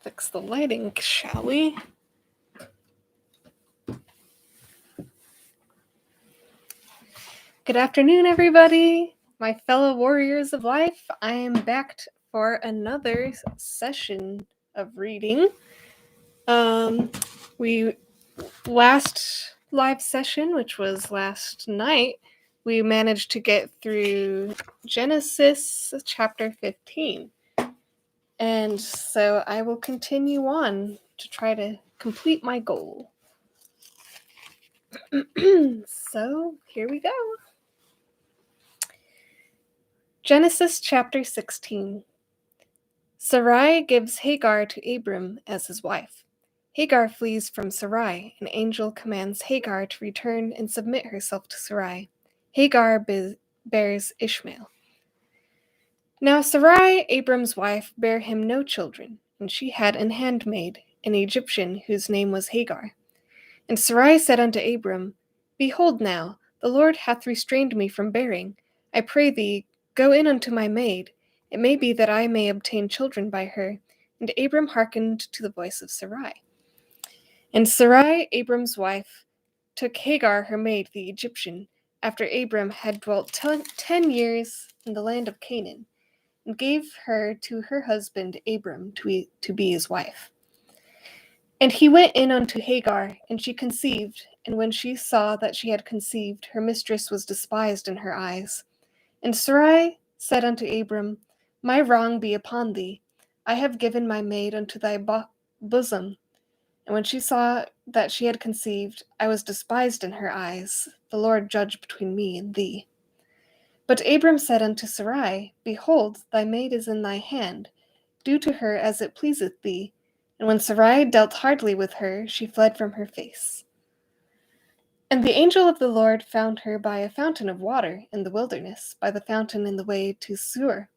Fix the lighting, shall we? Good afternoon, everybody. My fellow warriors of life. I am back for another session of reading. We last live session, which was last night, we managed to get through Genesis chapter 15. And so I will continue on to try to complete my goal. So here we go. Genesis chapter 16. Sarai gives Hagar to Abram as his wife. Hagar flees from Sarai. An angel commands Hagar to return and submit herself to Sarai. Hagar bears Ishmael. Now Sarai, Abram's wife, bare him no children, and she had an handmaid, an Egyptian, whose name was Hagar. And Sarai said unto Abram, Behold now, the Lord hath restrained me from bearing. I pray thee, go in unto my maid. It may be that I may obtain children by her. And Abram hearkened to the voice of Sarai. And Sarai, Abram's wife, took Hagar her maid, the Egyptian, after Abram had dwelt 10 years in the land of Canaan, and gave her to her husband Abram to be his wife. And he went in unto Hagar, and she conceived, and when she saw that she had conceived, her mistress was despised in her eyes. And Sarai said unto Abram, My wrong be upon thee. I have given my maid unto thy bosom. And when she saw that she had conceived, I was despised in her eyes. The Lord judge between me and thee. But Abram said unto Sarai, Behold, thy maid is in thy hand. Do to her as it pleaseth thee. And when Sarai dealt hardly with her, she fled from her face. And the angel of the Lord found her by a fountain of water in the wilderness, by the fountain in the way to Shur.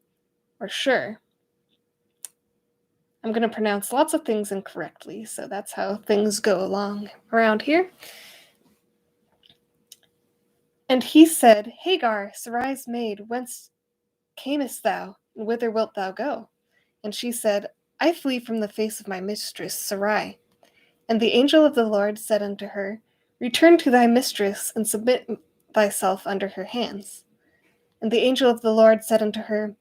I'm going to pronounce lots of things incorrectly, so that's how things go along around here. And he said, Hagar, Sarai's maid, whence camest thou, and whither wilt thou go? And she said, I flee from the face of my mistress Sarai. And the angel of the Lord said unto her, Return to thy mistress, and submit thyself under her hands. And the angel of the Lord said unto her,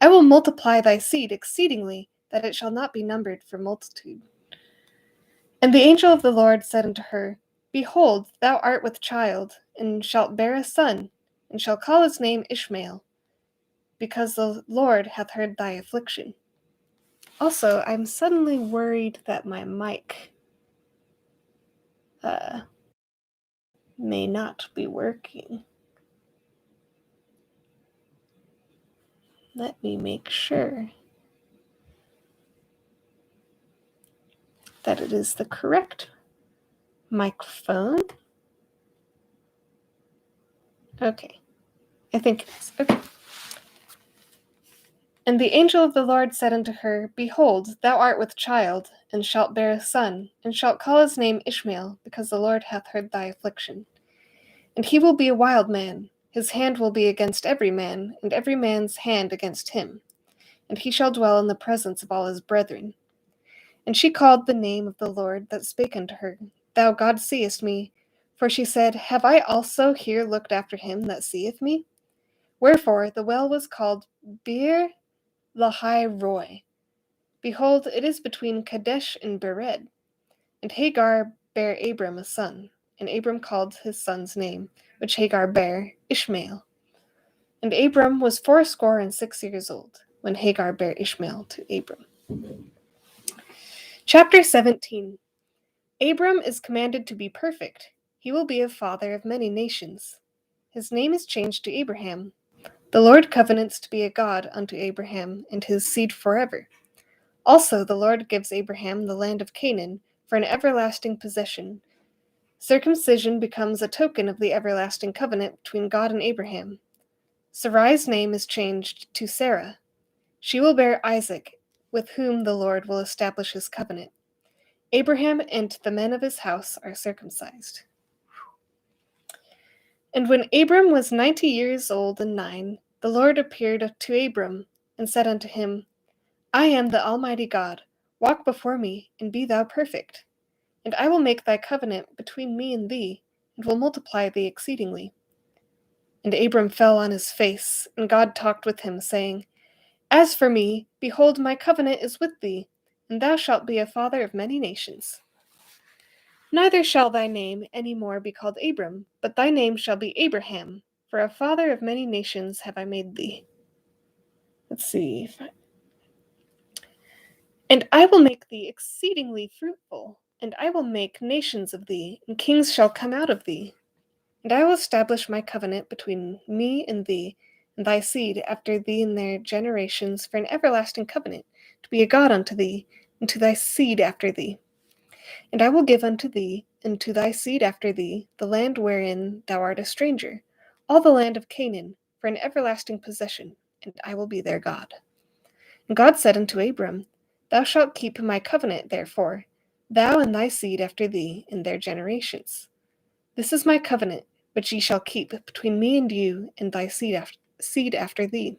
I will multiply thy seed exceedingly, that it shall not be numbered for multitude. And the angel of the Lord said unto her, Behold, thou art with child, and shalt bear a son, and shall call his name Ishmael, because the Lord hath heard thy affliction. Also, I'm suddenly worried that my mic may not be working. Let me make sure that it is the correct microphone. Okay, I think it is. Okay. And the angel of the Lord said unto her, Behold, thou art with child, and shalt bear a son, and shalt call his name Ishmael, because the Lord hath heard thy affliction. And he will be a wild man. His hand will be against every man, and every man's hand against him. And he shall dwell in the presence of all his brethren. And she called the name of the Lord that spake unto her, Thou God seest me. For she said, Have I also here looked after him that seeth me? Wherefore the well was called Beer Lahai Roi. Behold, it is between Kadesh and Bered. And Hagar bare Abram a son, and Abram called his son's name, which Hagar bare, Ishmael. And Abram was 86 years old, when Hagar bare Ishmael to Abram. Chapter 17. Abram is commanded to be perfect. He will be a father of many nations. His name is changed to Abraham. The Lord covenants to be a God unto Abraham and his seed forever. Also the Lord gives Abraham the land of Canaan for an everlasting possession. Circumcision becomes a token of the everlasting covenant between God and Abraham. Sarai's name is changed to Sarah. She will bear Isaac, with whom the Lord will establish his covenant. Abraham and the men of his house are circumcised. And when Abram was 90 years old and 9, the Lord appeared to Abram, and said unto him, I am the Almighty God. Walk before me, and be thou perfect. And I will make thy covenant between me and thee, and will multiply thee exceedingly. And Abram fell on his face, and God talked with him, saying, As for me, behold, my covenant is with thee, and thou shalt be a father of many nations. Neither shall thy name any more be called Abram, but thy name shall be Abraham, for a father of many nations have I made thee. Let's see. And I will make thee exceedingly fruitful, and I will make nations of thee, and kings shall come out of thee. And I will establish my covenant between me and thee, and thy seed after thee in their generations for an everlasting covenant, to be a God unto thee, and to thy seed after thee. And I will give unto thee, and to thy seed after thee, the land wherein thou art a stranger, all the land of Canaan, for an everlasting possession, and I will be their God. And God said unto Abram, Thou shalt keep my covenant, therefore, thou and thy seed after thee in their generations. This is my covenant, which ye shall keep between me and you and thy seed after thee.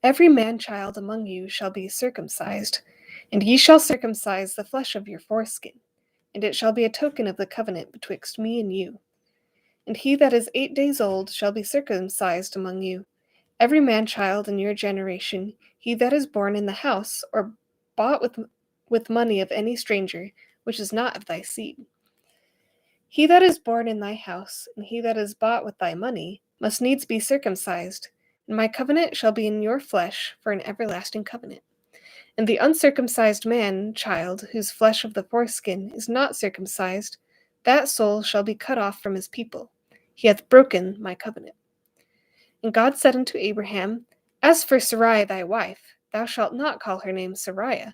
Every man-child among you shall be circumcised, and ye shall circumcise the flesh of your foreskin, and it shall be a token of the covenant betwixt me and you. And he that is 8 days old shall be circumcised among you, every man-child in your generation, he that is born in the house, or bought with money of any stranger, which is not of thy seed. He that is born in thy house, and he that is bought with thy money, must needs be circumcised, and my covenant shall be in your flesh for an everlasting covenant. And the uncircumcised man-child, whose flesh of the foreskin is not circumcised, that soul shall be cut off from his people. He hath broken my covenant. And God said unto Abraham, As for Sarai thy wife, thou shalt not call her name Sarai,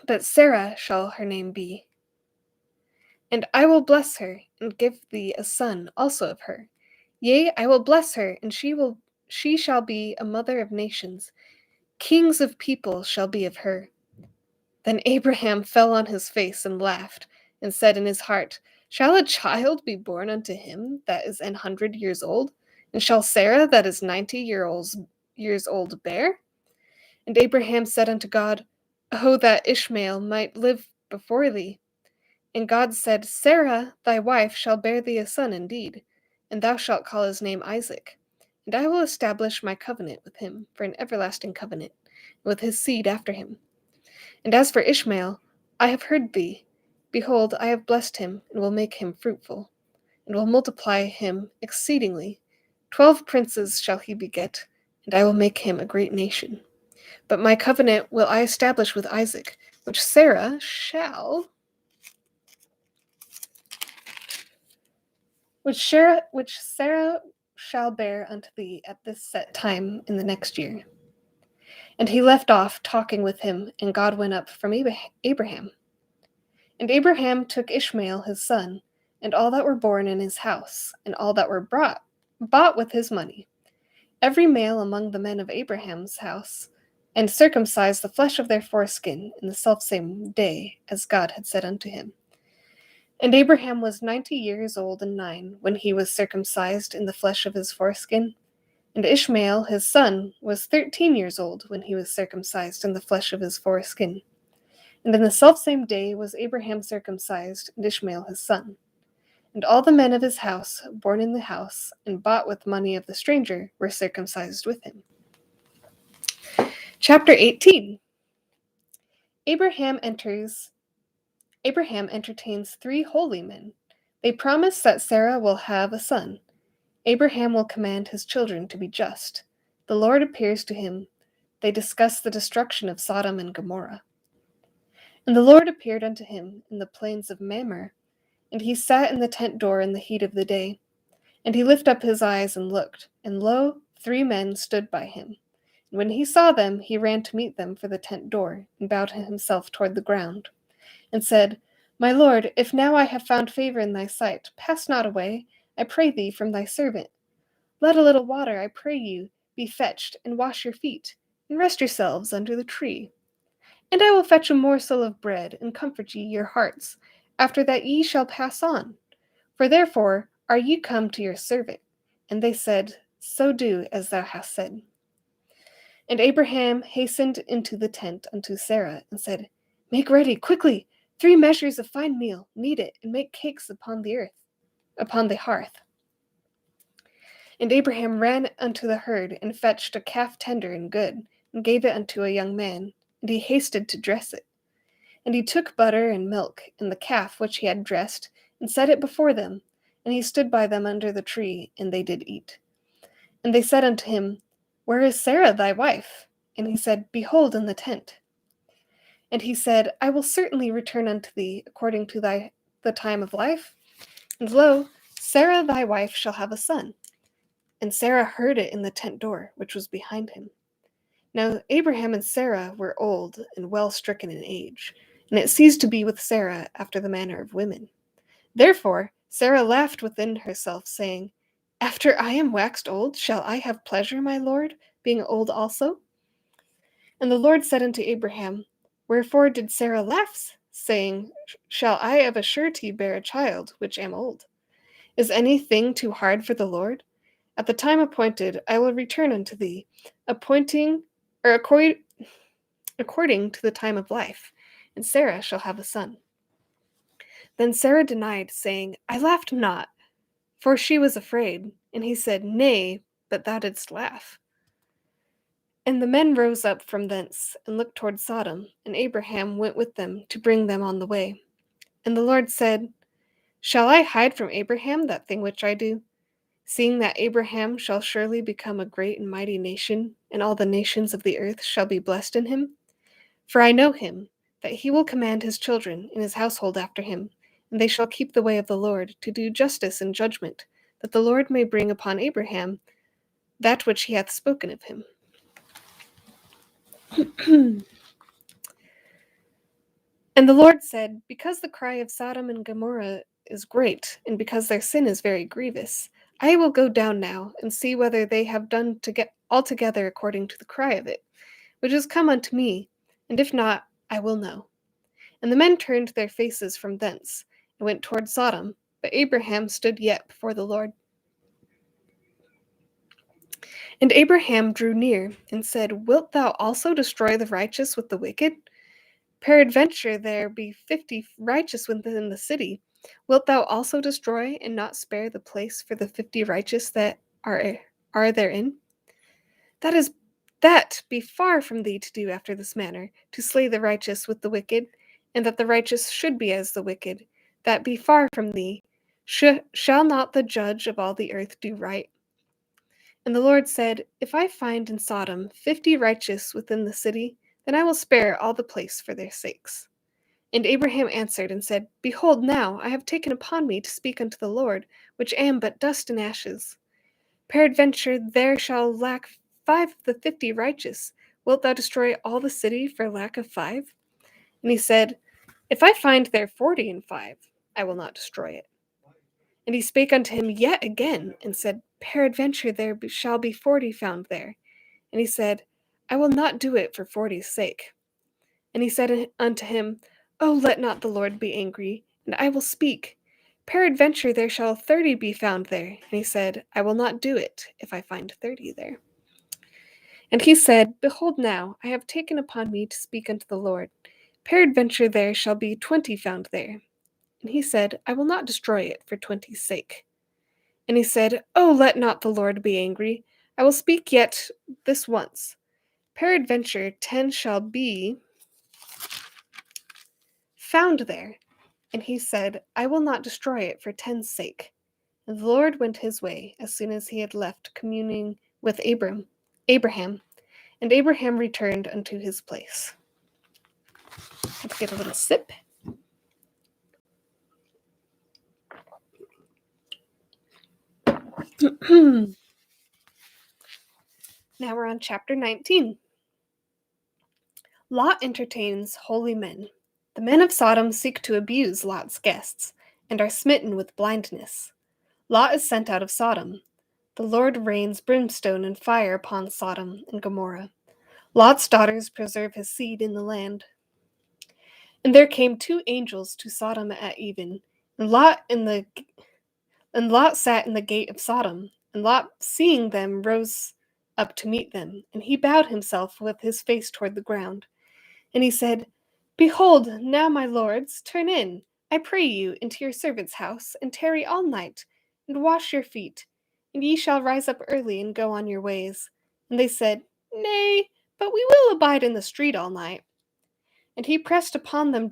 but Sarah shall her name be. And I will bless her, and give thee a son also of her. Yea, I will bless her, and she shall be a mother of nations. Kings of people shall be of her. Then Abraham fell on his face and laughed, and said in his heart, Shall a child be born unto him that is 100 years old? And shall Sarah that is 90 years old bear? And Abraham said unto God, Oh, that Ishmael might live before thee. And God said, Sarah thy wife shall bear thee a son indeed, and thou shalt call his name Isaac. And I will establish my covenant with him for an everlasting covenant, and with his seed after him. And as for Ishmael, I have heard thee. Behold, I have blessed him, and will make him fruitful, and will multiply him exceedingly. 12 princes shall he beget, and I will make him a great nation. But my covenant will I establish with Isaac, which Sarah shall bear unto thee at this set time in the next year. And he left off talking with him, and God went up from Abraham. And Abraham took Ishmael his son, and all that were born in his house, and all that were bought with his money, every male among the men of Abraham's house, and circumcised the flesh of their foreskin in the selfsame day, as God had said unto him. And Abraham was 90 years old and 9 when he was circumcised in the flesh of his foreskin. And Ishmael his son was 13 years old when he was circumcised in the flesh of his foreskin. And in the selfsame day was Abraham circumcised, and Ishmael his son. And all the men of his house, born in the house, and bought with money of the stranger, were circumcised with him. Chapter 18. Abraham entertains 3 holy men. They promise that Sarah will have a son. Abraham will command his children to be just. The Lord appears to him. They discuss the destruction of Sodom and Gomorrah. And the Lord appeared unto him in the plains of Mamre, and he sat in the tent door in the heat of the day. And he lifted up his eyes and looked, and lo, 3 men stood by him. And when he saw them, he ran to meet them for the tent door, and bowed himself toward the ground, and said, My Lord, if now I have found favor in thy sight, pass not away, I pray thee, from thy servant. Let a little water, I pray you, be fetched, and wash your feet, and rest yourselves under the tree. And I will fetch a morsel of bread, and comfort ye your hearts, after that ye shall pass on. For therefore are ye come to your servant. And they said, So do as thou hast said. And Abraham hastened into the tent unto Sarah, and said, Make ready, quickly, 3 measures of fine meal, knead it, and make cakes upon the hearth. And Abraham ran unto the herd, and fetched a calf tender and good, and gave it unto a young man, and he hasted to dress it. And he took butter and milk, and the calf which he had dressed, and set it before them. And he stood by them under the tree, and they did eat. And they said unto him, Where is Sarah thy wife? And he said, Behold, in the tent. And he said, I will certainly return unto thee according to the time of life. And lo, Sarah thy wife shall have a son. And Sarah heard it in the tent door, which was behind him. Now Abraham and Sarah were old and well stricken in age, and it ceased to be with Sarah after the manner of women. Therefore Sarah laughed within herself, saying, After I am waxed old, shall I have pleasure, my lord, being old also? And the Lord said unto Abraham, Wherefore did Sarah laugh, saying, Shall I of a surety bear a child, which am old? Is any thing too hard for the Lord? At the time appointed I will return unto thee, according to the time of life, and Sarah shall have a son. Then Sarah denied, saying, I laughed not, for she was afraid. And he said, Nay, but thou didst laugh. And the men rose up from thence, and looked toward Sodom, and Abraham went with them to bring them on the way. And the Lord said, Shall I hide from Abraham that thing which I do? Seeing that Abraham shall surely become a great and mighty nation, and all the nations of the earth shall be blessed in him. For I know him, that he will command his children and his household after him, and they shall keep the way of the Lord, to do justice and judgment, that the Lord may bring upon Abraham that which he hath spoken of him. And the Lord said, Because the cry of Sodom and Gomorrah is great, and because their sin is very grievous, I will go down now, and see whether they have done to get altogether according to the cry of it, which is come unto me, and if not, I will know. And the men turned their faces from thence, and went toward Sodom, but Abraham stood yet before the Lord. And Abraham drew near, and said, Wilt thou also destroy the righteous with the wicked? Peradventure there be 50 righteous within the city. Wilt thou also destroy, and not spare the place for the 50 righteous that are therein? That be far from thee to do after this manner, to slay the righteous with the wicked, and that the righteous should be as the wicked. That be far from thee. Shall not the judge of all the earth do right? And the Lord said, If I find in Sodom 50 righteous within the city, then I will spare all the place for their sakes. And Abraham answered and said, Behold, now I have taken upon me to speak unto the Lord, which am but dust and ashes. Peradventure there shall lack 5 of the 50 righteous. Wilt thou destroy all the city for lack of 5? And he said, If I find there 40 and 5, I will not destroy it. And he spake unto him yet again, and said, Peradventure there shall be 40 found there. And he said, I will not do it for 40's sake. And he said unto him, O let not the Lord be angry, and I will speak. Peradventure there shall 30 be found there. And he said, I will not do it, if I find 30 there. And he said, Behold now, I have taken upon me to speak unto the Lord. Peradventure there shall be 20 found there. And he said, I will not destroy it for 20's sake. And he said, O let not the Lord be angry, I will speak yet this once. Peradventure 10 shall be found there. And he said, I will not destroy it for 10's sake. And the Lord went his way as soon as he had left communing with Abraham, and Abraham returned unto his place. Let's get a little sip. Now we're on chapter 19. Lot entertains holy men. The men of Sodom seek to abuse Lot's guests, and are smitten with blindness. Lot is sent out of Sodom. The Lord rains brimstone and fire upon Sodom and Gomorrah. Lot's daughters preserve his seed in the land. And there came 2 angels to Sodom at even, and Lot sat in the gate of Sodom. And Lot, seeing them, rose up to meet them, and he bowed himself with his face toward the ground. And he said, Behold, now, my lords, turn in, I pray you, into your servant's house, and tarry all night, and wash your feet, and ye shall rise up early and go on your ways. And they said, Nay, but we will abide in the street all night. And he pressed upon them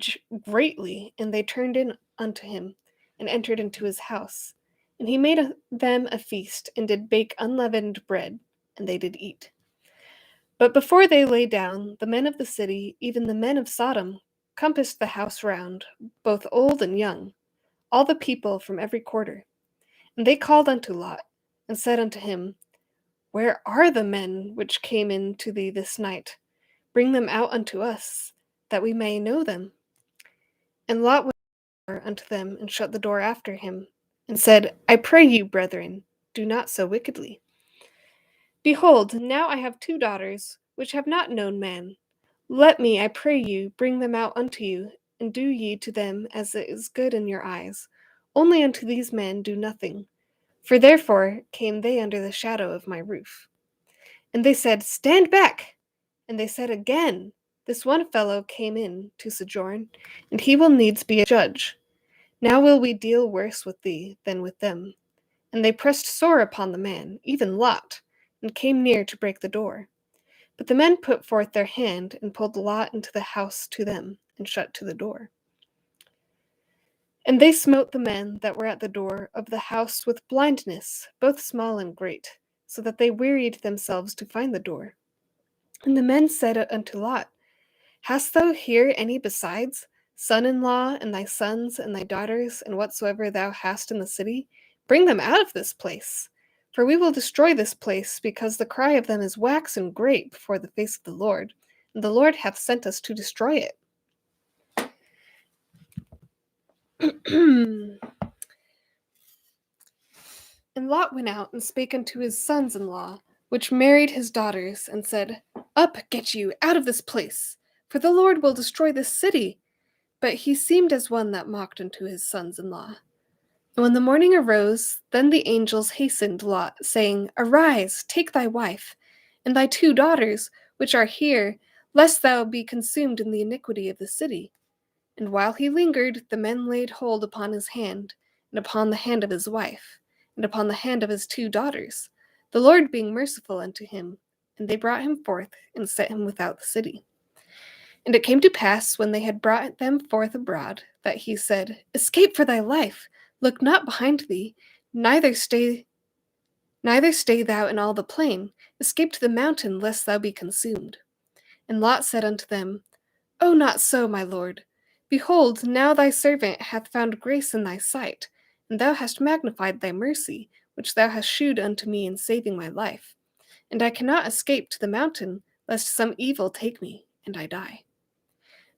greatly, and they turned in unto him, and entered into his house. And he made them a feast, and did bake unleavened bread, and they did eat. But before they lay down, the men of the city, even the men of Sodom, compassed the house round, both old and young, all the people from every quarter. And they called unto Lot, and said unto him, Where are the men which came in to thee this night? Bring them out unto us, that we may know them. And Lot went unto them, and shut the door after him, and said, I pray you, brethren, do not so wickedly. Behold, now I have 2 daughters, which have not known man. Let me, I pray you, bring them out unto you, and do ye to them as it is good in your eyes. Only unto these men do nothing, for therefore came they under the shadow of my roof. And they said, Stand back! And they said again, This one fellow came in to sojourn, and he will needs be a judge. Now will we deal worse with thee than with them. And they pressed sore upon the man, even Lot, and came near to break the door. But the men put forth their hand, and pulled Lot into the house to them, and shut to the door. And they smote the men that were at the door of the house with blindness, both small and great, so that they wearied themselves to find the door. And the men said unto Lot, Hast thou here any besides, son-in-law, and thy sons, and thy daughters, and whatsoever thou hast in the city? Bring them out of this place. For we will destroy this place, because the cry of them is waxen great before the face of the Lord, and the Lord hath sent us to destroy it. And Lot went out and spake unto his sons-in-law, which married his daughters, and said, Up, get you, out of this place, for the Lord will destroy this city. But he seemed as one that mocked unto his sons-in-law. And when the morning arose, then the angels hastened Lot, saying, Arise, take thy wife, and thy 2 daughters, which are here, lest thou be consumed in the iniquity of the city. And while he lingered, the men laid hold upon his hand, and upon the hand of his wife, and upon the hand of his 2 daughters, the Lord being merciful unto him. And they brought him forth, and set him without the city. And it came to pass, when they had brought them forth abroad, that he said, Escape for thy life, look not behind thee, neither stay thou in all the plain, escape to the mountain, lest thou be consumed. And Lot said unto them, O not so, my lord. Behold, now thy servant hath found grace in thy sight, and thou hast magnified thy mercy, which thou hast shewed unto me in saving my life. And I cannot escape to the mountain, lest some evil take me, and I die.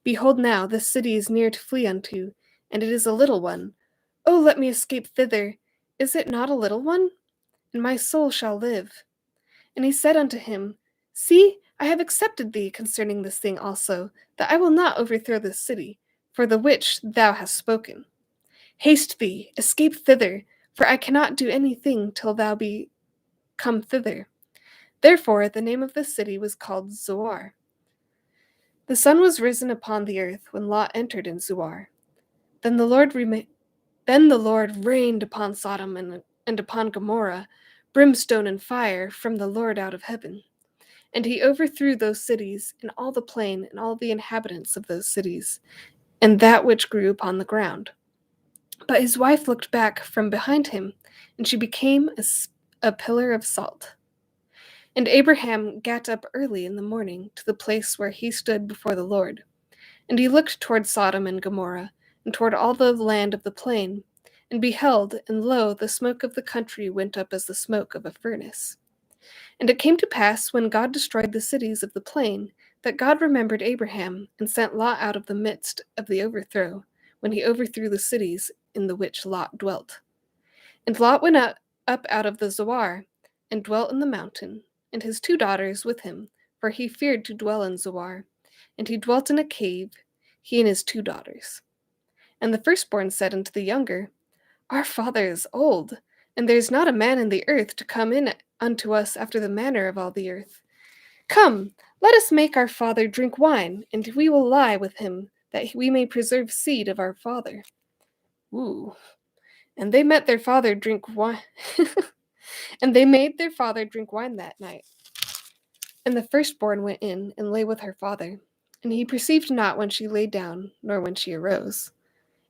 Behold now, this city is near to flee unto, and it is a little one. O let me escape thither. Is it not a little one? And my soul shall live. And he said unto him, See, I have accepted thee concerning this thing also, that I will not overthrow this city, for the which thou hast spoken. Haste thee, escape thither, for I cannot do anything till thou be come thither. Therefore the name of the city was called Zoar. The sun was risen upon the earth when Lot entered in Zoar. Then the Lord rained upon Sodom and upon Gomorrah brimstone and fire from the Lord out of heaven. And he overthrew those cities, and all the plain, and all the inhabitants of those cities, and that which grew upon the ground. But his wife looked back from behind him, and she became a pillar of salt. And Abraham gat up early in the morning to the place where he stood before the Lord. And he looked toward Sodom and Gomorrah, and toward all the land of the plain, and beheld, and lo, the smoke of the country went up as the smoke of a furnace. And it came to pass, when God destroyed the cities of the plain, that God remembered Abraham, and sent Lot out of the midst of the overthrow, when he overthrew the cities in the which Lot dwelt. And Lot went up out of the Zoar, and dwelt in the mountain, and his 2 daughters with him, for he feared to dwell in Zoar. And he dwelt in a cave, he and his 2 daughters. And the firstborn said unto the younger, Our father is old, and there is not a man in the earth to come in unto us after the manner of all the earth. Come, let us make our father drink wine, and we will lie with him, that we may preserve seed of our father. Ooh. And they met their father drink wine. And they made their father drink wine that night. And the firstborn went in and lay with her father. And he perceived not when she lay down, nor when she arose.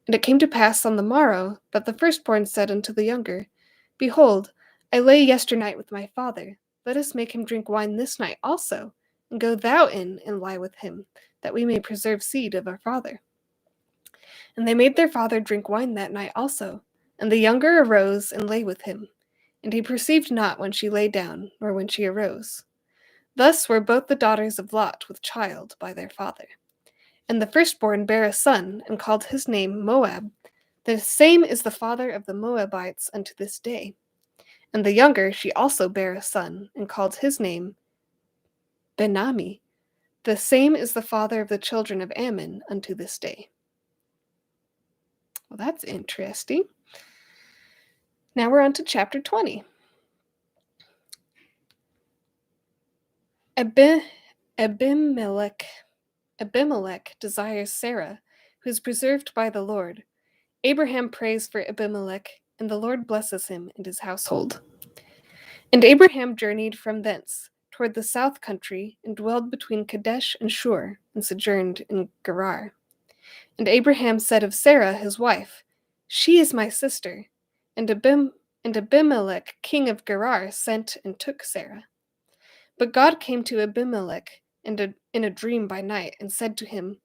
And it came to pass on the morrow that the firstborn said unto the younger, Behold, I lay yesternight with my father. Let us make him drink wine this night also, and go thou in and lie with him, that we may preserve seed of our father. And they made their father drink wine that night also. And the younger arose and lay with him. And he perceived not when she lay down, nor when she arose. Thus were both the daughters of Lot with child by their father. And the firstborn bare a son, and called his name Moab. The same is the father of the Moabites unto this day. And the younger she also bare a son, and called his name Benami. The same is the father of the children of Ammon unto this day. Well, that's interesting. Now we're on to chapter 20. Abimelech desires Sarah, who is preserved by the Lord. Abraham prays for Abimelech, and the Lord blesses him and his household. And Abraham journeyed from thence toward the south country, and dwelled between Kadesh and Shur, and sojourned in Gerar. And Abraham said of Sarah his wife, She is my sister. And Abimelech king of Gerar sent and took Sarah. But God came to Abimelech in a dream by night, and said to him,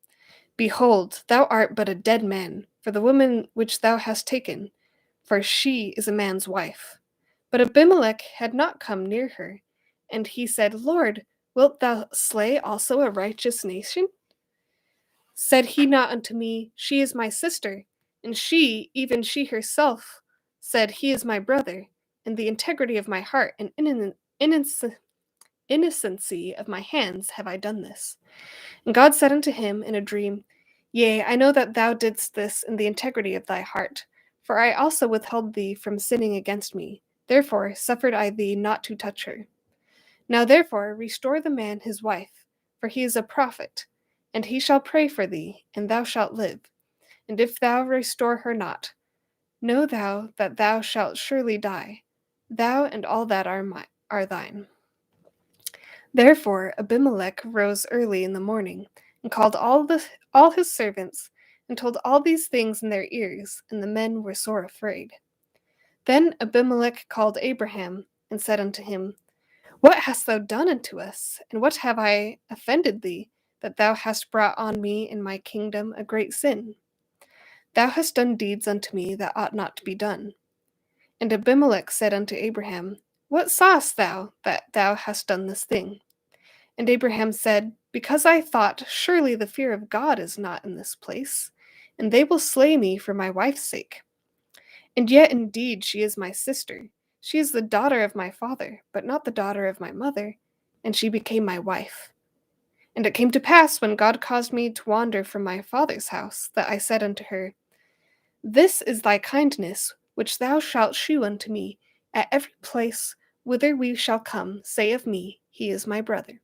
Behold, thou art but a dead man, for the woman which thou hast taken, for she is a man's wife. But Abimelech had not come near her. And he said, Lord, wilt thou slay also a righteous nation? Said he not unto me, She is my sister? And she, even she herself, said, He is my brother. In the integrity of my heart and innocency of my hands have I done this. And God said unto him in a dream, Yea, I know that thou didst this in the integrity of thy heart, for I also withheld thee from sinning against me. Therefore suffered I thee not to touch her. Now therefore restore the man his wife, for he is a prophet, and he shall pray for thee, and thou shalt live. And if thou restore her not, know thou that thou shalt surely die, thou and all that are thine. Therefore Abimelech rose early in the morning, and called all his servants, and told all these things in their ears, and the men were sore afraid. Then Abimelech called Abraham, and said unto him, What hast thou done unto us, and what have I offended thee, that thou hast brought on me and my kingdom a great sin? Thou hast done deeds unto me that ought not to be done. And Abimelech said unto Abraham, What sawest thou that thou hast done this thing? And Abraham said, Because I thought, surely the fear of God is not in this place, and they will slay me for my wife's sake. And yet indeed she is my sister. She is the daughter of my father, but not the daughter of my mother, and she became my wife. And it came to pass, when God caused me to wander from my father's house, that I said unto her, This is thy kindness, which thou shalt shew unto me, at every place whither we shall come, say of me, He is my brother.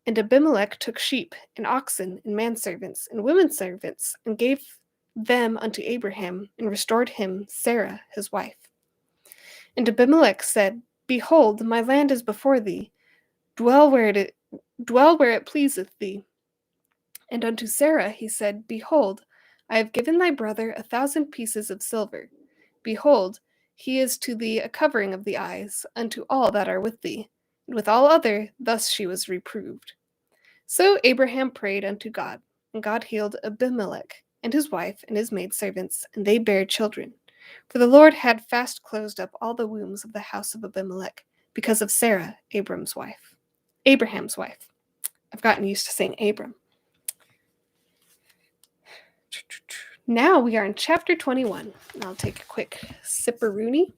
And Abimelech took sheep, and oxen, and manservants, and womenservants, and gave them unto Abraham, and restored him Sarah his wife. And Abimelech said, Behold, my land is before thee, dwell where it pleaseth thee. And unto Sarah he said, Behold, I have given thy brother 1,000 pieces of silver. Behold, he is to thee a covering of the eyes, unto all that are with thee. And with all other, thus she was reproved. So Abraham prayed unto God, and God healed Abimelech, and his wife, and his maidservants, and they bare children. For the Lord had fast closed up all the wombs of the house of Abimelech, because of Sarah, Abraham's wife. I've gotten used to saying Abram. Now we are in chapter 21. I'll take a quick sipperoonie.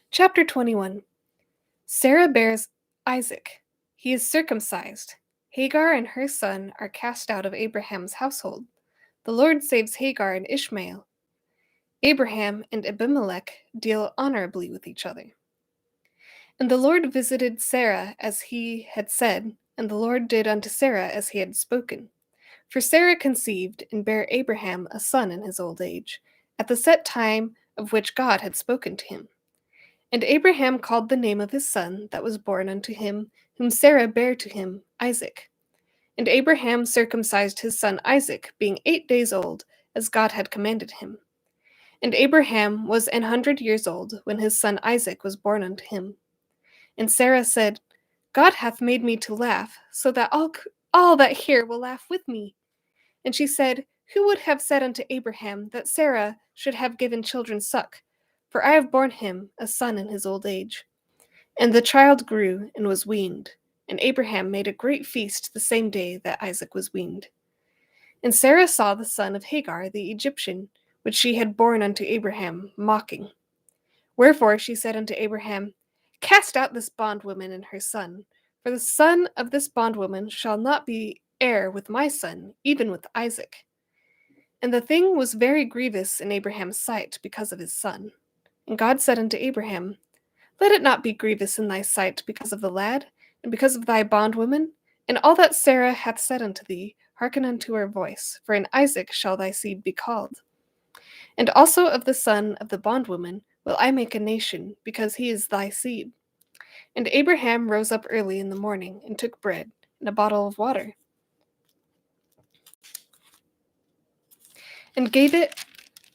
Chapter 21. Sarah bears Isaac. He is circumcised. Hagar and her son are cast out of Abraham's household. The Lord saves Hagar and Ishmael. Abraham and Abimelech deal honorably with each other. And the Lord visited Sarah as he had said, and the Lord did unto Sarah as he had spoken. For Sarah conceived and bare Abraham a son in his old age, at the set time of which God had spoken to him. And Abraham called the name of his son that was born unto him, whom Sarah bare to him, Isaac. And Abraham circumcised his son Isaac, being 8 days old, as God had commanded him. And Abraham was 100 years old when his son Isaac was born unto him. And Sarah said, God hath made me to laugh, so that all that hear will laugh with me. And she said, Who would have said unto Abraham that Sarah should have given children suck? For I have borne him a son in his old age. And the child grew and was weaned. And Abraham made a great feast the same day that Isaac was weaned. And Sarah saw the son of Hagar the Egyptian, which she had borne unto Abraham, mocking. Wherefore she said unto Abraham, Cast out this bondwoman and her son, for the son of this bondwoman shall not be heir with my son, even with Isaac. And the thing was very grievous in Abraham's sight because of his son. And God said unto Abraham, Let it not be grievous in thy sight because of the lad, and because of thy bondwoman, and all that Sarah hath said unto thee, hearken unto her voice, for in Isaac shall thy seed be called. And also of the son of the bondwoman will I make a nation, because he is thy seed. And Abraham rose up early in the morning, and took bread, and a bottle of water, and gave it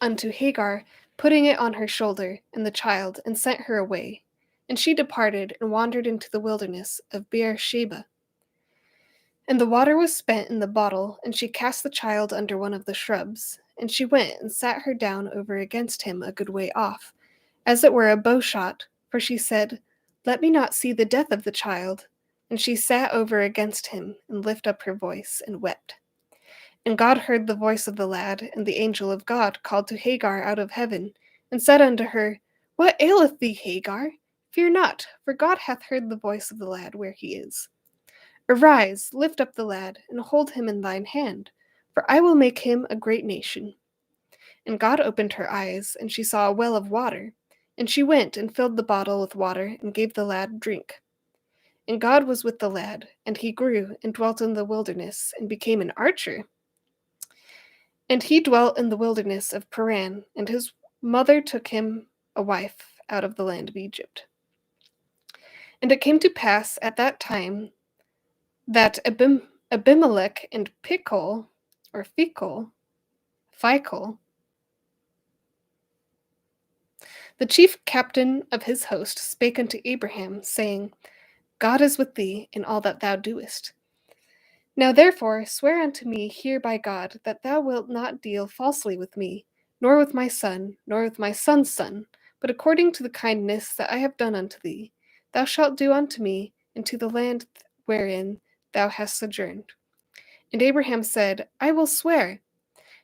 unto Hagar, putting it on her shoulder, and the child, and sent her away. And she departed, and wandered into the wilderness of Beersheba. And the water was spent in the bottle, and she cast the child under one of the shrubs. And she went and sat her down over against him a good way off, as it were a bowshot, for she said, Let me not see the death of the child. And she sat over against him, and lifted up her voice, and wept. And God heard the voice of the lad, and the angel of God called to Hagar out of heaven, and said unto her, What aileth thee, Hagar? Fear not, for God hath heard the voice of the lad where he is. Arise, lift up the lad, and hold him in thine hand, for I will make him a great nation. And God opened her eyes, and she saw a well of water. And she went and filled the bottle with water, and gave the lad drink. And God was with the lad, and he grew, and dwelt in the wilderness, and became an archer. And he dwelt in the wilderness of Paran, and his mother took him a wife out of the land of Egypt. And it came to pass at that time that Abimelech and Phicol, the chief captain of his host, spake unto Abraham, saying, God is with thee in all that thou doest. Now therefore swear unto me here by God that thou wilt not deal falsely with me, nor with my son, nor with my son's son, but according to the kindness that I have done unto thee, thou shalt do unto me, and to the land wherein thou hast sojourned. And Abraham said, I will swear.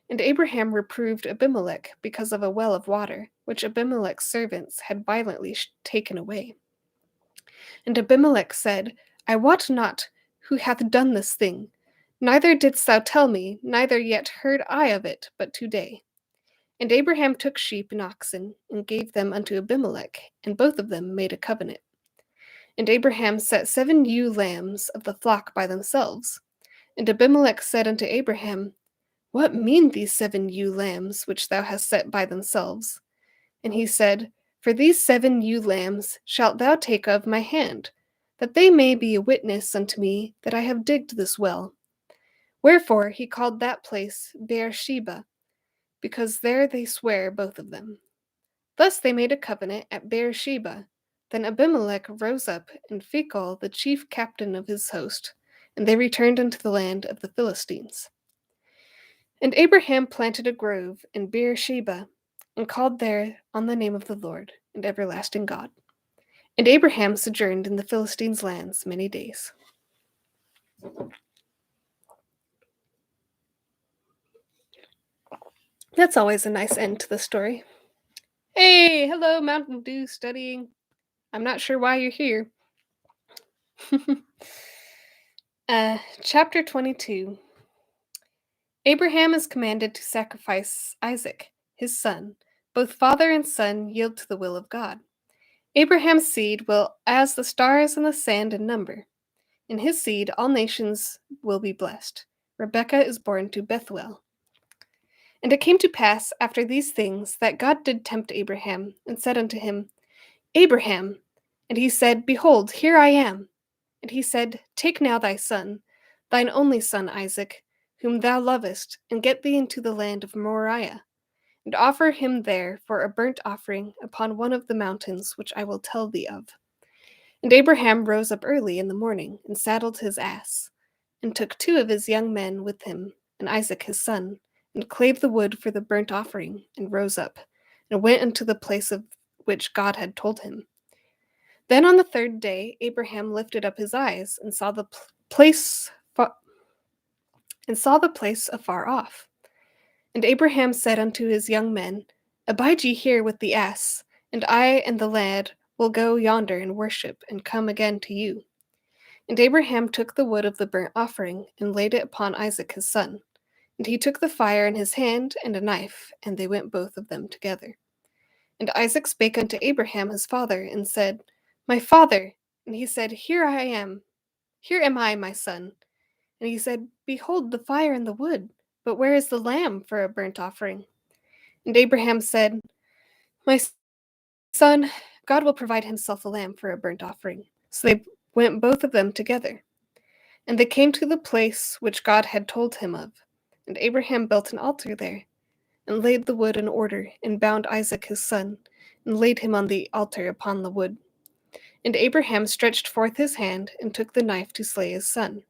And Abraham reproved Abimelech because of a well of water, which Abimelech's servants had violently taken away. And Abimelech said, I wot not who hath done this thing, neither didst thou tell me, neither yet heard I of it, but today. And Abraham took sheep and oxen, and gave them unto Abimelech, and both of them made a covenant. And Abraham set 7 ewe lambs of the flock by themselves. And Abimelech said unto Abraham, What mean these 7 ewe lambs which thou hast set by themselves? And he said, For these 7 ewe lambs shalt thou take of my hand, that they may be a witness unto me that I have digged this well. Wherefore he called that place Beersheba, because there they swear both of them. Thus they made a covenant at Beersheba. Then Abimelech rose up, and Phicol, the chief captain of his host, and they returned unto the land of the Philistines. And Abraham planted a grove in Beersheba, and called there on the name of the Lord, and everlasting God. And Abraham sojourned in the Philistines' lands many days. That's always a nice end to the story. Hey, hello, Mountain Dew studying. I'm not sure why you're here. Chapter 22. Abraham is commanded to sacrifice Isaac, his son. Both father and son yield to the will of God. Abraham's seed will as the stars and the sand in number. In his seed all nations will be blessed. Rebekah is born to Bethuel. And it came to pass after these things that God did tempt Abraham, and said unto him, Abraham. And he said, Behold, here I am. And he said, Take now thy son, thine only son Isaac, whom thou lovest, and get thee into the land of Moriah, and offer him there for a burnt offering upon one of the mountains which I will tell thee of. And Abraham rose up early in the morning, and saddled his ass, and took 2 of his young men with him, and Isaac his son, and clave the wood for the burnt offering, and rose up, and went unto the place of which God had told him. Then on the 3rd day Abraham lifted up his eyes, and saw the place afar off. And Abraham said unto his young men, Abide ye here with the ass, and I and the lad will go yonder and worship, and come again to you. And Abraham took the wood of the burnt offering, and laid it upon Isaac his son. And he took the fire in his hand, and a knife, and they went both of them together. And Isaac spake unto Abraham his father, and said, My father. And he said, Here am I, my son. And he said, Behold the fire and the wood, but where is the lamb for a burnt offering? And Abraham said, My son, God will provide himself a lamb for a burnt offering. So they went both of them together. And they came to the place which God had told him of. And Abraham built an altar there, and laid the wood in order, and bound Isaac his son, and laid him on the altar upon the wood. And Abraham stretched forth his hand, and took the knife to slay his son.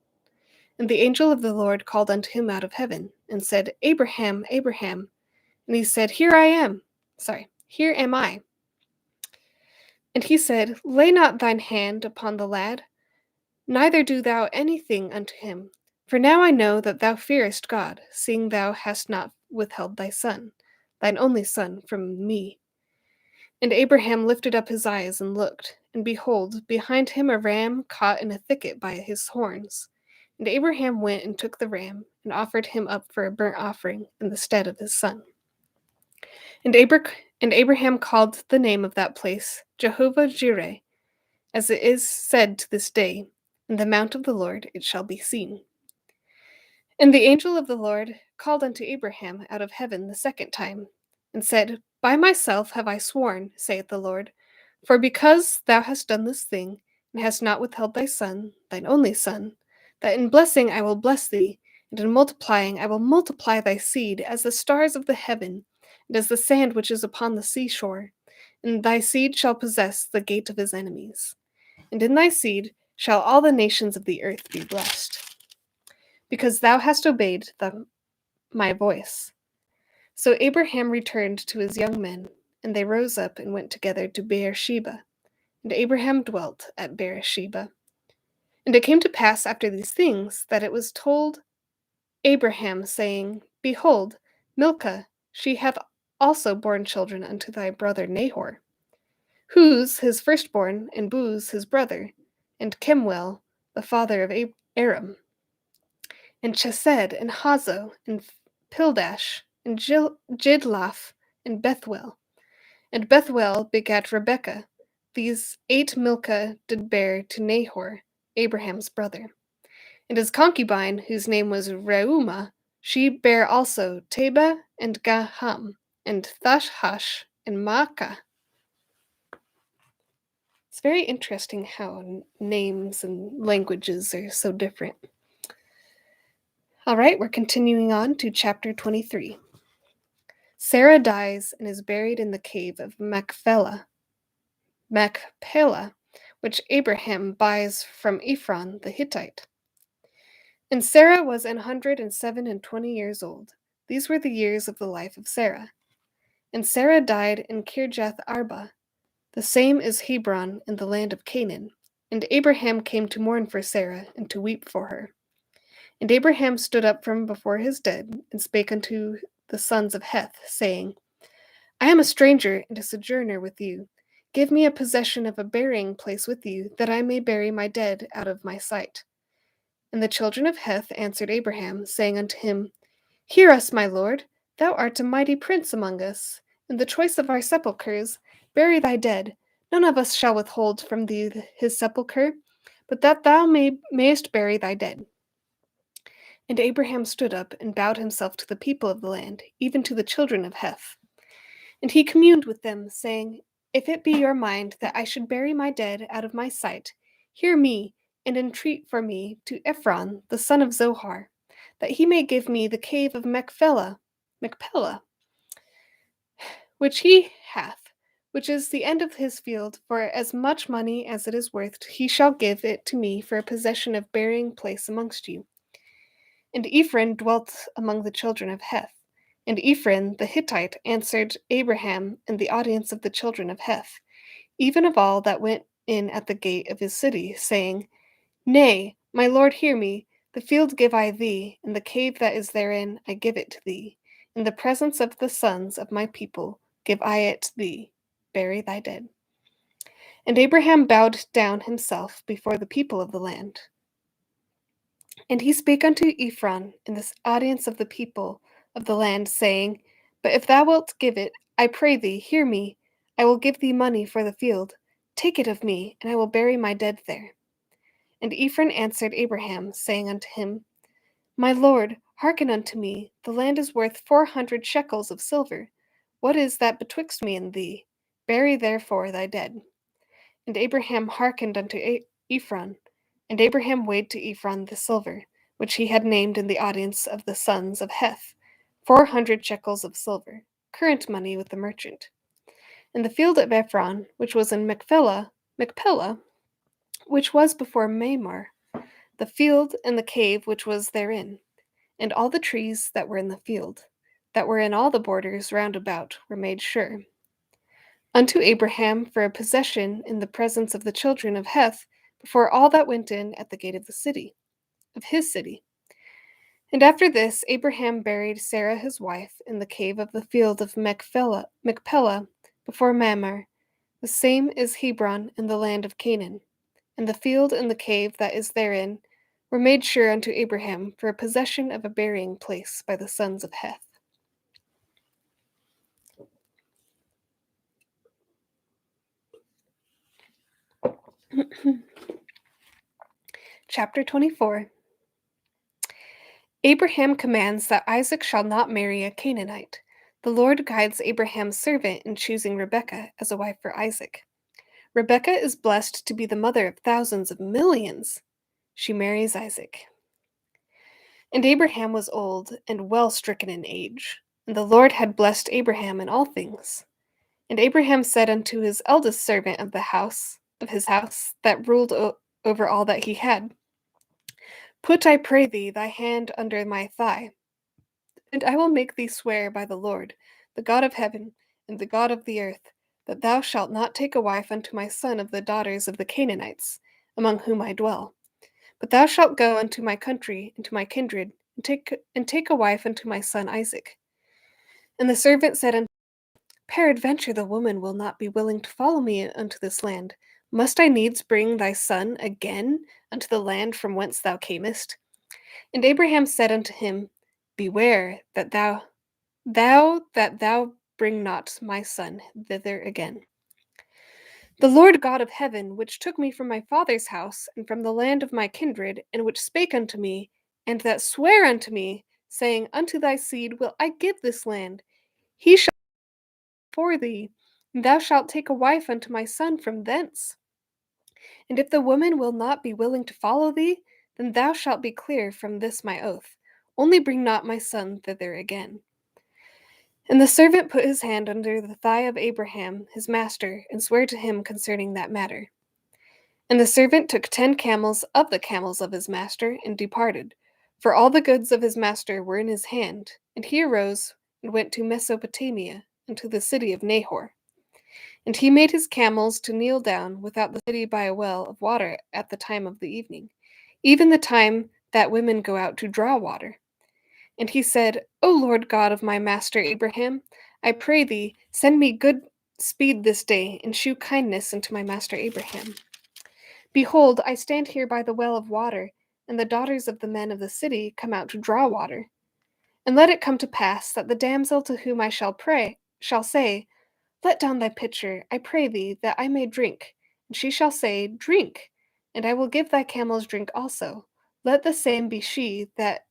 And the angel of the Lord called unto him out of heaven, and said, Abraham, Abraham. And he said, Here am I. And he said, Lay not thine hand upon the lad, neither do thou anything unto him. For now I know that thou fearest God, seeing thou hast not withheld thy son, thine only son, from me. And Abraham lifted up his eyes and looked, and behold, behind him a ram caught in a thicket by his horns. And Abraham went and took the ram, and offered him up for a burnt offering in the stead of his son. And Abraham called the name of that place Jehovah-Jireh, as it is said to this day, In the mount of the Lord it shall be seen. And the angel of the Lord called unto Abraham out of heaven the 2nd time, and said, By myself have I sworn, saith the Lord, for because thou hast done this thing, and hast not withheld thy son, thine only son, that in blessing I will bless thee, and in multiplying I will multiply thy seed as the stars of the heaven, and as the sand which is upon the seashore. And thy seed shall possess the gate of his enemies. And in thy seed shall all the nations of the earth be blessed, because thou hast obeyed my voice. So Abraham returned to his young men, and they rose up and went together to Beersheba. And Abraham dwelt at Beersheba. And it came to pass after these things that it was told Abraham, saying, Behold, Milcah, she hath also borne children unto thy brother Nahor, Huz his firstborn, and Buz his brother, and Kemuel the father of Aram, and Chesed, and Hazo, and Pildash, and Jidlaph, and Bethuel. And Bethuel begat Rebekah. These 8 Milcah did bear to Nahor, Abraham's brother. And his concubine, whose name was Reumah, she bare also Teba, and Gaham, and Thashhash, and Maacah. It's very interesting how names and languages are so different. All right, we're continuing on to chapter 23. Sarah dies and is buried in the cave of Machpelah, which Abraham buys from Ephron the Hittite. And Sarah was 127 old. These were the years of the life of Sarah. And Sarah died in Kirjath Arba. The same is Hebron in the land of Canaan. And Abraham came to mourn for Sarah, and to weep for her. And Abraham stood up from before his dead, and spake unto the sons of Heth, saying, I am a stranger and a sojourner with you. Give me a possession of a burying place with you, that I may bury my dead out of my sight. And the children of Heth answered Abraham, saying unto him, Hear us, my lord. Thou art a mighty prince among us. In the choice of our sepulchres, bury thy dead. None of us shall withhold from thee his sepulchre, but that thou mayest bury thy dead. And Abraham stood up and bowed himself to the people of the land, even to the children of Heth. And he communed with them, saying, If it be your mind that I should bury my dead out of my sight, hear me, and entreat for me to Ephron, the son of Zohar, that he may give me the cave of Machpelah, which he hath, which is the end of his field, for as much money as it is worth, he shall give it to me for a possession of burying place amongst you. And Ephron dwelt among the children of Heth. And Ephron the Hittite answered Abraham in the audience of the children of Heth, even of all that went in at the gate of his city, saying, Nay, my lord, hear me. The field give I thee, and the cave that is therein I give it to thee. In the presence of the sons of my people give I it thee. Bury thy dead. And Abraham bowed down himself before the people of the land. And he spake unto Ephron in the audience of the people of the land, saying, But if thou wilt give it, I pray thee, hear me. I will give thee money for the field. Take it of me, and I will bury my dead there. And Ephron answered Abraham, saying unto him, My lord, hearken unto me. The land is worth 400 shekels of silver. What is that betwixt me and thee? Bury therefore thy dead. And Abraham hearkened unto Ephron. And Abraham weighed to Ephron the silver, which he had named in the audience of the sons of Heth, 400 shekels of silver, current money with the merchant. And the field of Ephron, which was in Machpelah, which was before Mamre, the field and the cave which was therein, and all the trees that were in the field, that were in all the borders round about, were made sure. Unto Abraham for a possession in the presence of the children of Heth, before all that went in at the gate of the city, of his city. And after this Abraham buried Sarah his wife in the cave of the field of Machpelah before Mamre. The same is Hebron in the land of Canaan. And the field and the cave that is therein were made sure unto Abraham for a possession of a burying place by the sons of Heth. Chapter 24. Abraham commands that Isaac shall not marry a Canaanite. The Lord guides Abraham's servant in choosing Rebekah as a wife for Isaac. Rebekah is blessed to be the mother of thousands of millions. She marries Isaac. And Abraham was old and well stricken in age, and the Lord had blessed Abraham in all things. And Abraham said unto his eldest servant of his house, that ruled over all that he had, Put, I pray thee, thy hand under my thigh, and I will make thee swear by the Lord, the God of heaven, and the God of the earth, that thou shalt not take a wife unto my son of the daughters of the Canaanites, among whom I dwell. But thou shalt go unto my country, and to my kindred, and take a wife unto my son Isaac. And the servant said unto him, Peradventure the woman will not be willing to follow me unto this land. Must I needs bring thy son again unto the land from whence thou camest? And Abraham said unto him, Beware that thou bring not my son thither again. The Lord God of heaven, which took me from my father's house, and from the land of my kindred, and which spake unto me, and that sware unto me, saying, Unto thy seed will I give this land, he shall for thee, and thou shalt take a wife unto my son from thence. And if the woman will not be willing to follow thee, then thou shalt be clear from this my oath. Only bring not my son thither again. And the servant put his hand under the thigh of Abraham his master, and sware to him concerning that matter. And the servant took 10 camels of the camels of his master, and departed, for all the goods of his master were in his hand. And he arose, and went to Mesopotamia, and to the city of Nahor. And he made his camels to kneel down without the city by a well of water at the time of the evening, even the time that women go out to draw water. And he said, O Lord God of my master Abraham, I pray thee, send me good speed this day, and shew kindness unto my master Abraham. Behold, I stand here by the well of water, and the daughters of the men of the city come out to draw water. And let it come to pass that the damsel to whom I shall pray shall say, Let down thy pitcher, I pray thee, that I may drink. And she shall say, Drink, and I will give thy camels drink also. Let the same be she that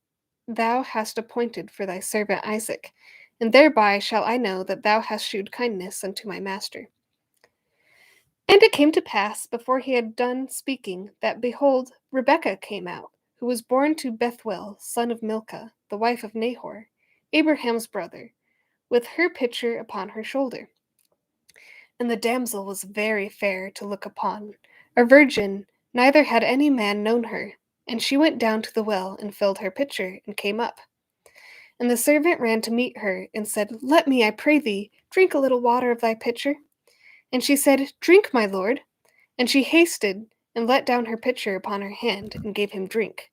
thou hast appointed for thy servant Isaac, and thereby shall I know that thou hast shewed kindness unto my master. And it came to pass, before he had done speaking, that, behold, Rebekah came out, who was born to Bethuel, son of Milcah, the wife of Nahor, Abraham's brother, with her pitcher upon her shoulder. And the damsel was very fair to look upon, a virgin, neither had any man known her. And she went down to the well, and filled her pitcher, and came up. And the servant ran to meet her, and said, Let me, I pray thee, drink a little water of thy pitcher. And she said, Drink, my lord. And she hasted, and let down her pitcher upon her hand, and gave him drink.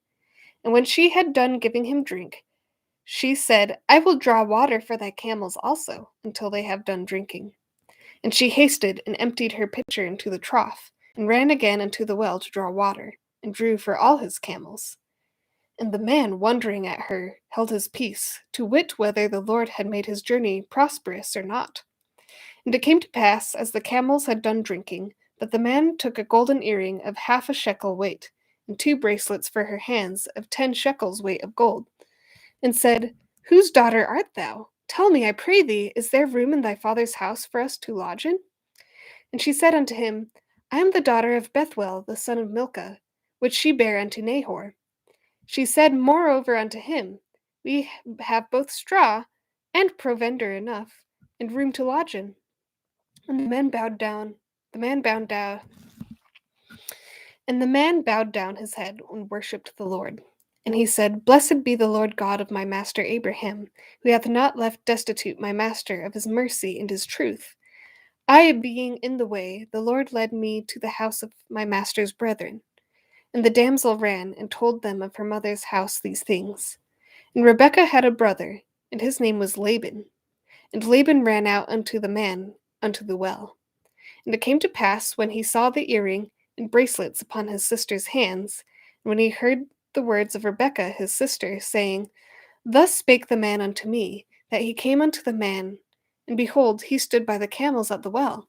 And when she had done giving him drink, she said, I will draw water for thy camels also, until they have done drinking. And she hasted, and emptied her pitcher into the trough, and ran again unto the well to draw water, and drew for all his camels. And the man, wondering at her, held his peace, to wit whether the Lord had made his journey prosperous or not. And it came to pass, as the camels had done drinking, that the man took a golden earring of 1/2 shekel weight, and 2 bracelets for her hands of 10 shekels weight of gold, and said, Whose daughter art thou? Tell me, I pray thee, is there room in thy father's house for us to lodge in? And she said unto him, I am the daughter of Bethuel, the son of Milcah, which she bare unto Nahor. She said moreover unto him, We have both straw and provender enough, and room to lodge in. And the man bowed down. And the man bowed down his head and worshipped the Lord. And he said, Blessed be the Lord God of my master Abraham, who hath not left destitute my master of his mercy and his truth. I being in the way, the Lord led me to the house of my master's brethren. And the damsel ran and told them of her mother's house these things. And Rebekah had a brother, and his name was Laban. And Laban ran out unto the man unto the well. And it came to pass, when he saw the earring and bracelets upon his sister's hands, and when he heard the words of Rebekah his sister, saying, Thus spake the man unto me, that he came unto the man, and behold, he stood by the camels at the well.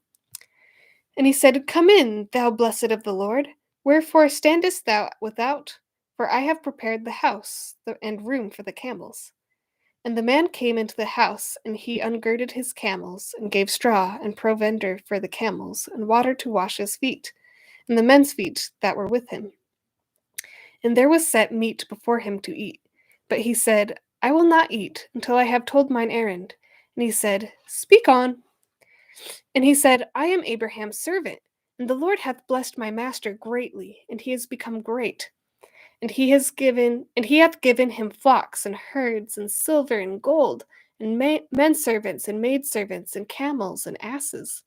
And he said, Come in, thou blessed of the Lord. Wherefore standest thou without? For I have prepared the house and room for the camels. And the man came into the house, and he ungirded his camels, and gave straw and provender for the camels, and water to wash his feet, and the men's feet that were with him. And there was set meat before him to eat. But he said, I will not eat until I have told mine errand. And he said, Speak on. And he said, I am Abraham's servant, and the Lord hath blessed my master greatly, and he is become great. And he hath given him flocks and herds and silver and gold, and men servants and maid servants and camels and asses.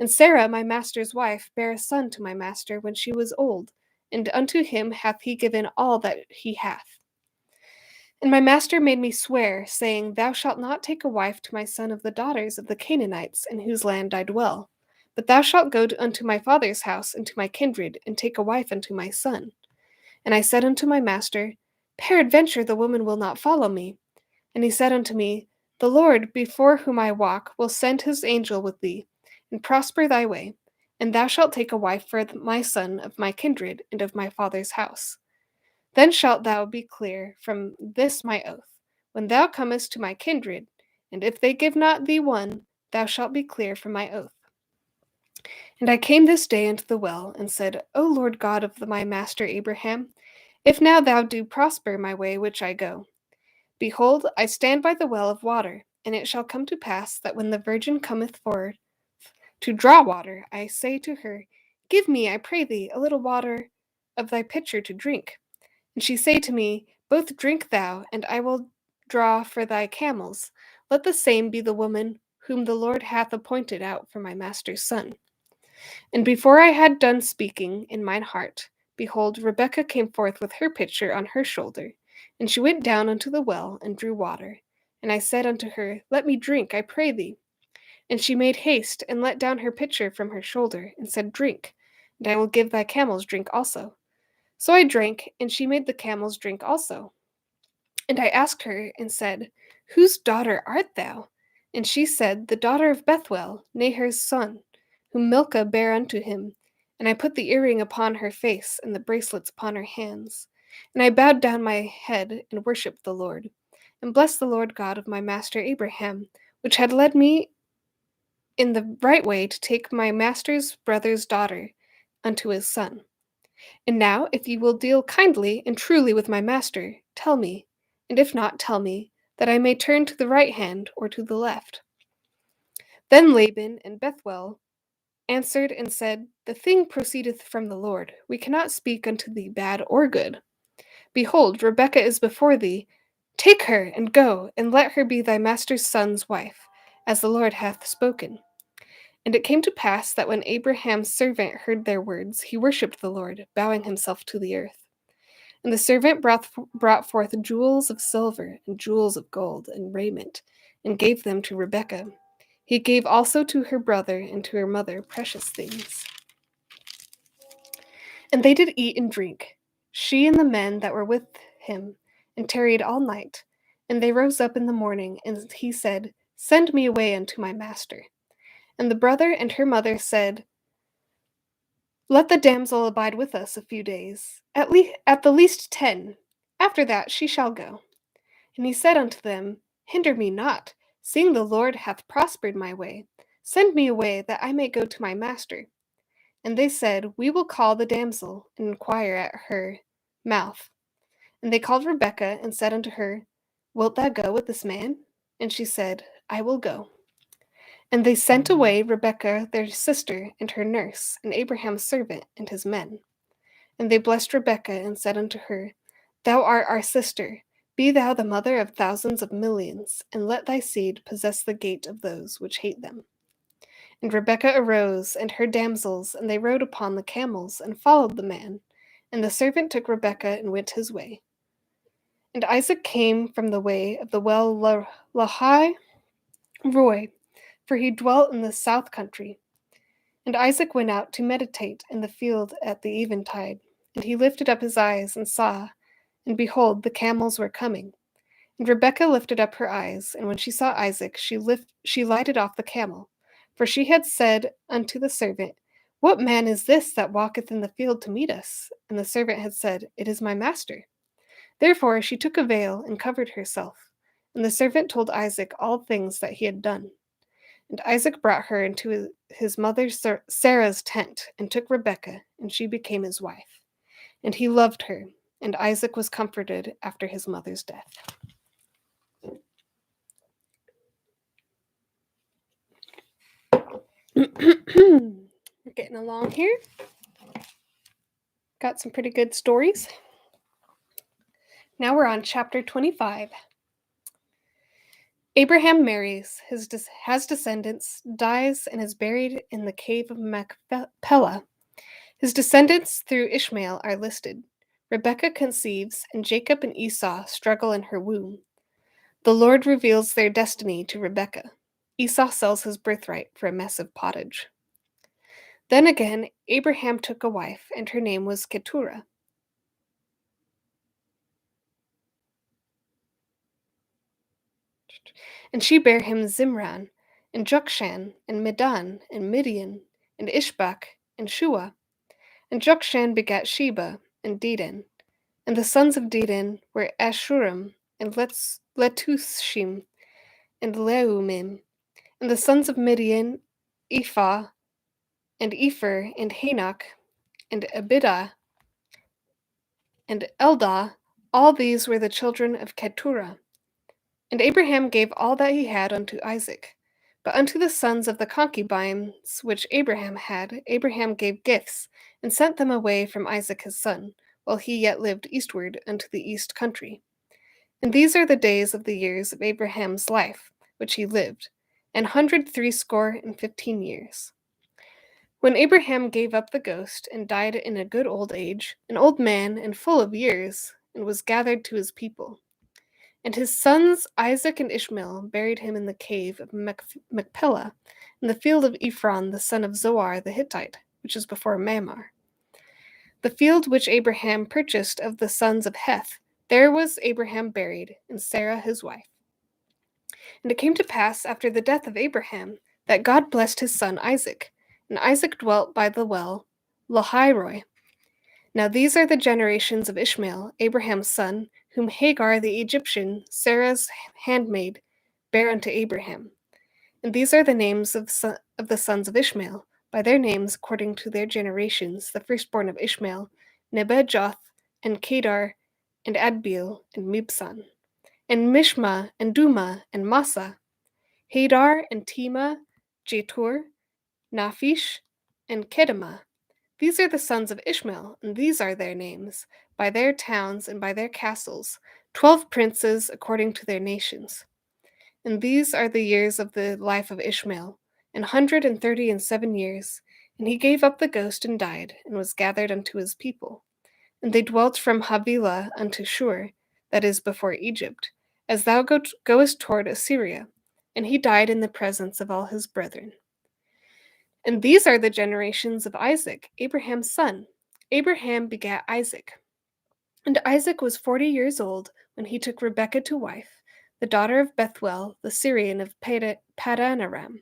And Sarah, my master's wife, bare a son to my master when she was old, and unto him hath he given all that he hath. And my master made me swear, saying, Thou shalt not take a wife to my son of the daughters of the Canaanites, in whose land I dwell. But thou shalt go unto my father's house and to my kindred, and take a wife unto my son. And I said unto my master, Peradventure the woman will not follow me. And he said unto me, The Lord, before whom I walk, will send his angel with thee, and prosper thy way, and thou shalt take a wife for my son of my kindred and of my father's house. Then shalt thou be clear from this my oath, when thou comest to my kindred, and if they give not thee one, thou shalt be clear from my oath. And I came this day unto the well, and said, O Lord God of my master Abraham, if now thou do prosper my way which I go, behold, I stand by the well of water, and it shall come to pass that when the virgin cometh forward to draw water, I say to her, Give me, I pray thee, a little water of thy pitcher to drink. And she say to me, Both drink thou, and I will draw for thy camels. Let the same be the woman whom the Lord hath appointed out for my master's son. And before I had done speaking in mine heart, behold, Rebekah came forth with her pitcher on her shoulder, and she went down unto the well and drew water. And I said unto her, Let me drink, I pray thee. And she made haste, and let down her pitcher from her shoulder, and said, Drink, and I will give thy camels drink also. So I drank, and she made the camels drink also. And I asked her and said, Whose daughter art thou? And she said, The daughter of Bethuel, Nahor's son, whom Milcah bare unto him. And I put the earring upon her face and the bracelets upon her hands. And I bowed down my head and worshipped the Lord, and blessed the Lord God of my master Abraham, which had led me in the right way to take my master's brother's daughter unto his son. And now, if ye will deal kindly and truly with my master, tell me, and if not, tell me, that I may turn to the right hand or to the left. Then Laban and Bethuel answered and said, The thing proceedeth from the Lord. We cannot speak unto thee bad or good. Behold, Rebekah is before thee. Take her, and go, and let her be thy master's son's wife, as the Lord hath spoken. And it came to pass that when Abraham's servant heard their words, he worshipped the Lord, bowing himself to the earth. And the servant brought forth jewels of silver and jewels of gold and raiment, and gave them to Rebekah. He gave also to her brother and to her mother precious things. And they did eat and drink, she and the men that were with him, and tarried all night. And they rose up in the morning, and he said, Send me away unto my master. And the brother and her mother said, Let the damsel abide with us a few days, at the least 10. After that she shall go. And he said unto them, Hinder me not, seeing the Lord hath prospered my way. Send me away, that I may go to my master. And they said, We will call the damsel, and inquire at her mouth. And they called Rebekah, and said unto her, Wilt thou go with this man? And she said, I will go. And they sent away Rebekah their sister, and her nurse, and Abraham's servant, and his men. And they blessed Rebekah, and said unto her, Thou art our sister. Be thou the mother of thousands of millions, and let thy seed possess the gate of those which hate them. And Rebekah arose, and her damsels, and they rode upon the camels, and followed the man. And the servant took Rebekah, and went his way. And Isaac came from the way of the well Lahai Roy, for he dwelt in the south country. And Isaac went out to meditate in the field at the eventide. And he lifted up his eyes, and saw, and behold, the camels were coming. And Rebekah lifted up her eyes, and when she saw Isaac, she lighted off the camel. For she had said unto the servant, What man is this that walketh in the field to meet us? And the servant had said, It is my master. Therefore she took a veil and covered herself. And the servant told Isaac all things that he had done. And Isaac brought her into his mother Sarah's tent, and took Rebekah, and she became his wife. And he loved her, and Isaac was comforted after his mother's death. We're getting along here. Got some pretty good stories. Now we're on chapter 25. Abraham marries, has descendants, dies, and is buried in the cave of Machpelah. His descendants through Ishmael are listed. Rebekah conceives, and Jacob and Esau struggle in her womb. The Lord reveals their destiny to Rebekah. Esau sells his birthright for a mess of pottage. Then again, Abraham took a wife, and her name was Keturah. And she bare him Zimran, and Jokshan, and Medan, and Midian, and Ishbak, and Shua. And Jokshan begat Sheba, and Dedan. And the sons of Dedan were Ashurim, and Letushim, and Leumim. And the sons of Midian, Ephah, and Epher, and Hanok, and Abidah, and Eldah. All these were the children of Keturah. And Abraham gave all that he had unto Isaac. But unto the sons of the concubines which Abraham had, Abraham gave gifts, and sent them away from Isaac his son, while he yet lived eastward unto the east country. And these are the days of the years of Abraham's life, which he lived, 160 years. When Abraham gave up the ghost, and died in a good old age, an old man and full of years, and was gathered to his people. And his sons Isaac and Ishmael buried him in the cave of Machpelah, in the field of Ephron the son of Zoar the Hittite, which is before Mamre. The field which Abraham purchased of the sons of Heth, There was Abraham buried, and Sarah his wife. And it came to pass after the death of Abraham that God blessed his son Isaac, and Isaac dwelt by the well Lahairoi. Now these are the generations of Ishmael, Abraham's son, whom Hagar the Egyptian, Sarah's handmaid, bare unto Abraham. And these are the names of the sons of Ishmael, by their names according to their generations, the firstborn of Ishmael, Nebajoth, and Kedar, and Adbeel, and Mibsan, and Mishma, and Duma, and Massa, Hadar, and Tema, Jetur, Naphish, and Kedemah. These are the sons of Ishmael, and these are their names, by their towns and by their castles, 12 princes according to their nations. And these are the years of the life of Ishmael, 137 years. And he gave up the ghost and died, and was gathered unto his people. And they dwelt from Havilah unto Shur, that is before Egypt, as thou goest toward Assyria. And he died in the presence of all his brethren. And these are the generations of Isaac, Abraham's son. Abraham begat Isaac. And Isaac was 40 years old when he took Rebekah to wife, the daughter of Bethuel, the Syrian of Padanaram,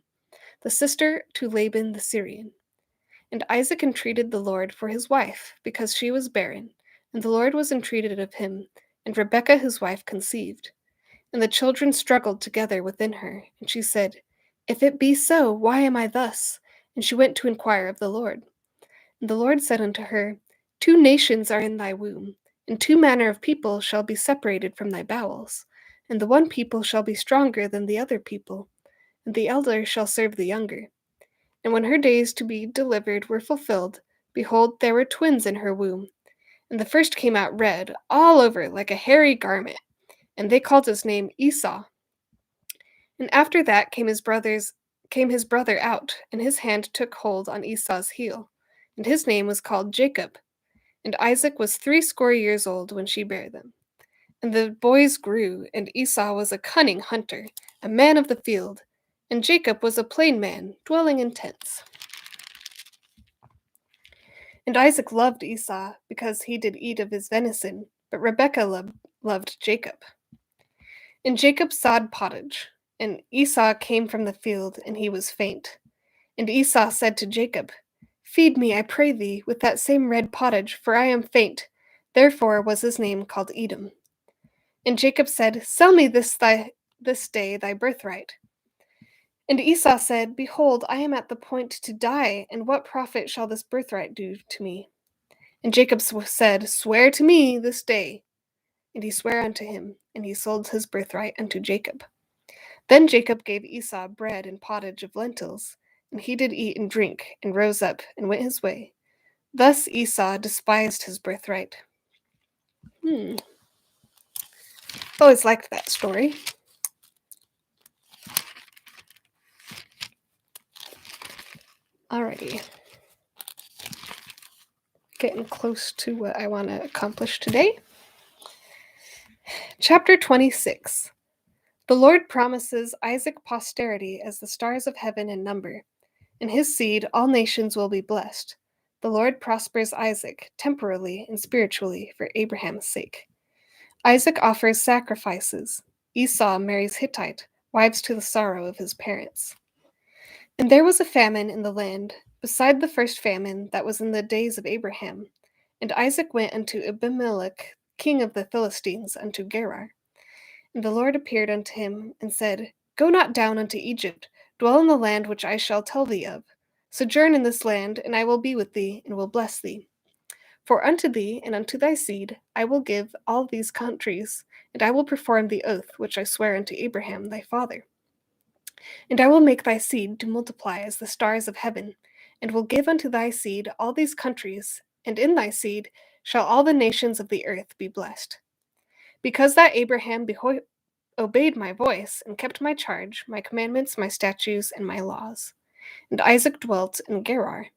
the sister to Laban the Syrian. And Isaac entreated the Lord for his wife, because she was barren, and the Lord was entreated of him, and Rebekah his wife conceived. And the children struggled together within her, and she said, If it be so, why am I thus? And she went to inquire of the Lord. And the Lord said unto her, 2 nations are in thy womb, and 2 manner of people shall be separated from thy bowels. And the one people shall be stronger than the other people, and the elder shall serve the younger. And when her days to be delivered were fulfilled, behold, there were twins in her womb. And the first came out red, all over, like a hairy garment, and they called his name Esau. And after that came his brother out, and his hand took hold on Esau's heel, and his name was called Jacob. And Isaac was 80 years old when she bare them. And the boys grew, and Esau was a cunning hunter, a man of the field, and Jacob was a plain man, dwelling in tents. And Isaac loved Esau, because he did eat of his venison, but Rebekah loved Jacob. And Jacob sawed pottage, and Esau came from the field, and he was faint. And Esau said to Jacob, Feed me, I pray thee, with that same red pottage, for I am faint. Therefore was his name called Edom. And Jacob said, Sell me this day thy birthright. And Esau said, Behold, I am at the point to die, and what profit shall this birthright do to me? And Jacob said, Swear to me this day. And he sware unto him, and he sold his birthright unto Jacob. Then Jacob gave Esau bread and pottage of lentils, and he did eat and drink, and rose up, and went his way. Thus Esau despised his birthright. Always liked that story. Alrighty. Getting close to what I want to accomplish today. Chapter 26. The Lord promises Isaac posterity as the stars of heaven in number. In his seed all nations will be blessed. The Lord prospers Isaac, temporally and spiritually, for Abraham's sake. Isaac offers sacrifices. Esau marries Hittite, wives to the sorrow of his parents. And there was a famine in the land, beside the first famine that was in the days of Abraham. And Isaac went unto Abimelech, king of the Philistines, unto Gerar. And the Lord appeared unto him, and said, Go not down unto Egypt, dwell in the land which I shall tell thee of. Sojourn in this land, and I will be with thee, and will bless thee. For unto thee and unto thy seed I will give all these countries, and I will perform the oath which I swear unto Abraham thy father. And I will make thy seed to multiply as the stars of heaven, and will give unto thy seed all these countries, and in thy seed shall all the nations of the earth be blessed. Because that Abraham obeyed my voice, and kept my charge, my commandments, my statutes, and my laws. And Isaac dwelt in Gerar.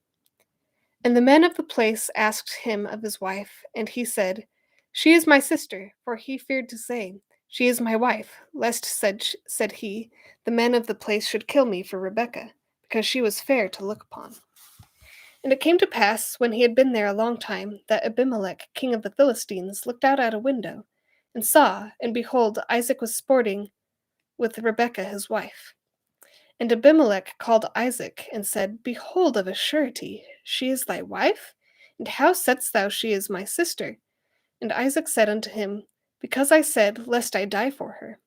And the men of the place asked him of his wife, and he said, She is my sister, for he feared to say, She is my wife, lest, said he, the men of the place should kill me for Rebekah, because she was fair to look upon. And it came to pass, when he had been there a long time, that Abimelech, king of the Philistines, looked out at a window, and saw, and behold, Isaac was sporting with Rebekah his wife. And Abimelech called Isaac, and said, Behold, of a surety, she is thy wife? And how saidst thou, She is my sister? And Isaac said unto him, Because I said, Lest I die for her.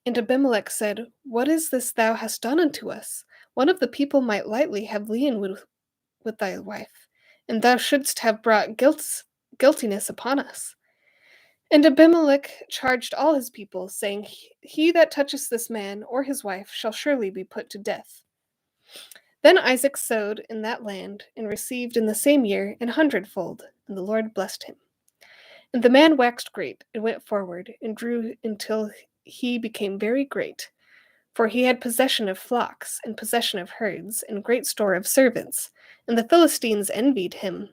And Abimelech said, What is this thou hast done unto us? One of the people might lightly have lien with thy wife, and thou shouldst have brought guiltiness upon us. And Abimelech charged all his people, saying, He that toucheth this man or his wife shall surely be put to death. Then Isaac sowed in that land, and received in the same year 100-fold, and the Lord blessed him. And the man waxed great, and went forward, and grew until he became very great. For he had possession of flocks, and possession of herds, and great store of servants, and the Philistines envied him.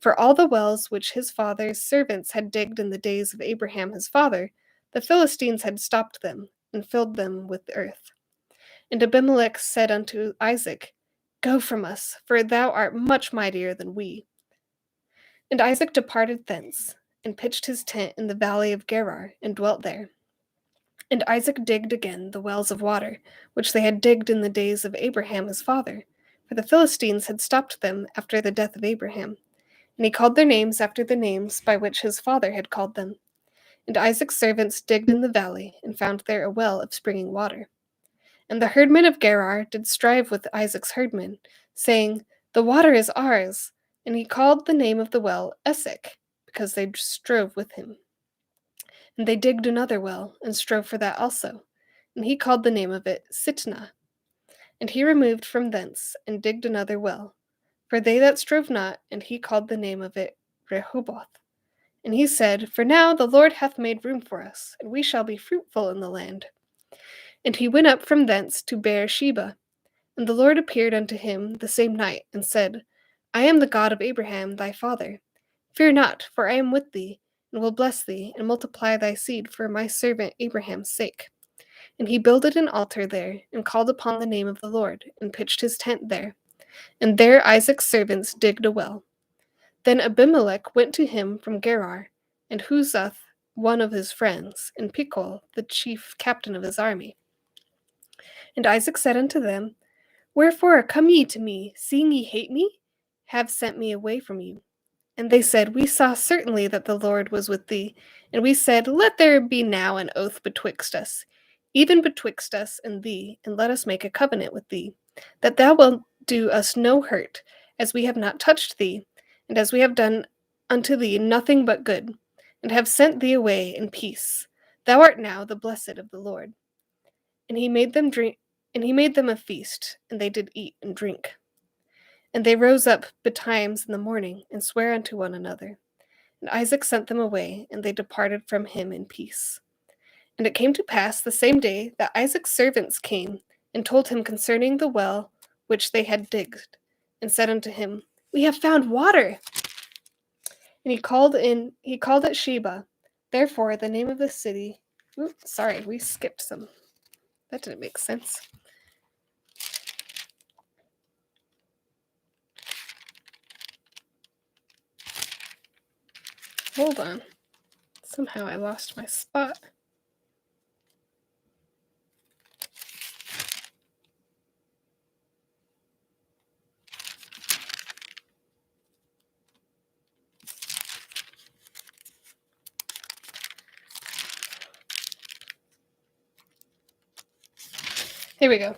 For all the wells which his father's servants had digged in the days of Abraham his father, the Philistines had stopped them, and filled them with earth. And Abimelech said unto Isaac, Go from us, for thou art much mightier than we. And Isaac departed thence, and pitched his tent in the valley of Gerar, and dwelt there. And Isaac digged again the wells of water, which they had digged in the days of Abraham his father, for the Philistines had stopped them after the death of Abraham. And he called their names after the names by which his father had called them. And Isaac's servants digged in the valley, and found there a well of springing water. And the herdmen of Gerar did strive with Isaac's herdmen, saying, The water is ours. And he called the name of the well Esek, because they strove with him. And they digged another well, and strove for that also. And he called the name of it Sitnah. And he removed from thence, and digged another well, for they that strove not, and he called the name of it Rehoboth. And he said, For now the Lord hath made room for us, and we shall be fruitful in the land. And he went up from thence to Beersheba. And the Lord appeared unto him the same night, and said, I am the God of Abraham thy father. Fear not, for I am with thee, and will bless thee, and multiply thy seed for my servant Abraham's sake. And he builded an altar there, and called upon the name of the Lord, and pitched his tent there. And there Isaac's servants digged a well. Then Abimelech went to him from Gerar, and Huzath, one of his friends, and Pichol, the chief captain of his army. And Isaac said unto them, Wherefore come ye to me, seeing ye hate me? Have sent me away from you. And they said, We saw certainly that the Lord was with thee. And we said, Let there be now an oath betwixt us, even betwixt us and thee, and let us make a covenant with thee, that thou wilt do us no hurt, as we have not touched thee, and as we have done unto thee nothing but good, and have sent thee away in peace. Thou art now the blessed of the Lord. And he made them a feast, and they did eat and drink. And they rose up betimes in the morning, and sware unto one another. And Isaac sent them away, and they departed from him in peace. And it came to pass the same day that Isaac's servants came, and told him concerning the well which they had digged, and said unto him, We have found water. And he called it Sheba. Therefore the name of the city... sorry, we skipped some. That didn't make sense. Hold on. Somehow I lost my spot. Here we go.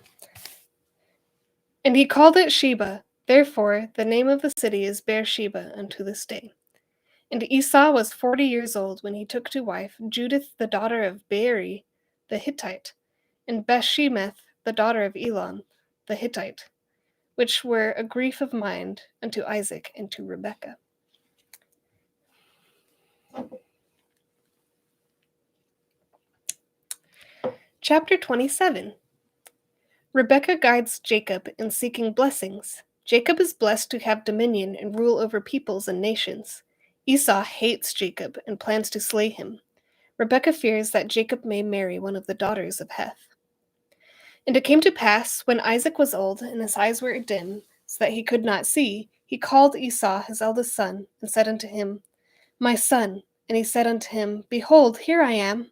And he called it Sheba. Therefore the name of the city is Beersheba unto this day. And Esau was 40 years old when he took to wife Judith the daughter of Beeri the Hittite, and Bethshemeth the daughter of Elon the Hittite, which were a grief of mind unto Isaac and to Rebekah. Chapter 27. Rebekah guides Jacob in seeking blessings. Jacob is blessed to have dominion and rule over peoples and nations. Esau hates Jacob and plans to slay him. Rebekah fears that Jacob may marry one of the daughters of Heth. And it came to pass, when Isaac was old and his eyes were dim, so that he could not see, he called Esau his eldest son, and said unto him, My son. And he said unto him, Behold, here am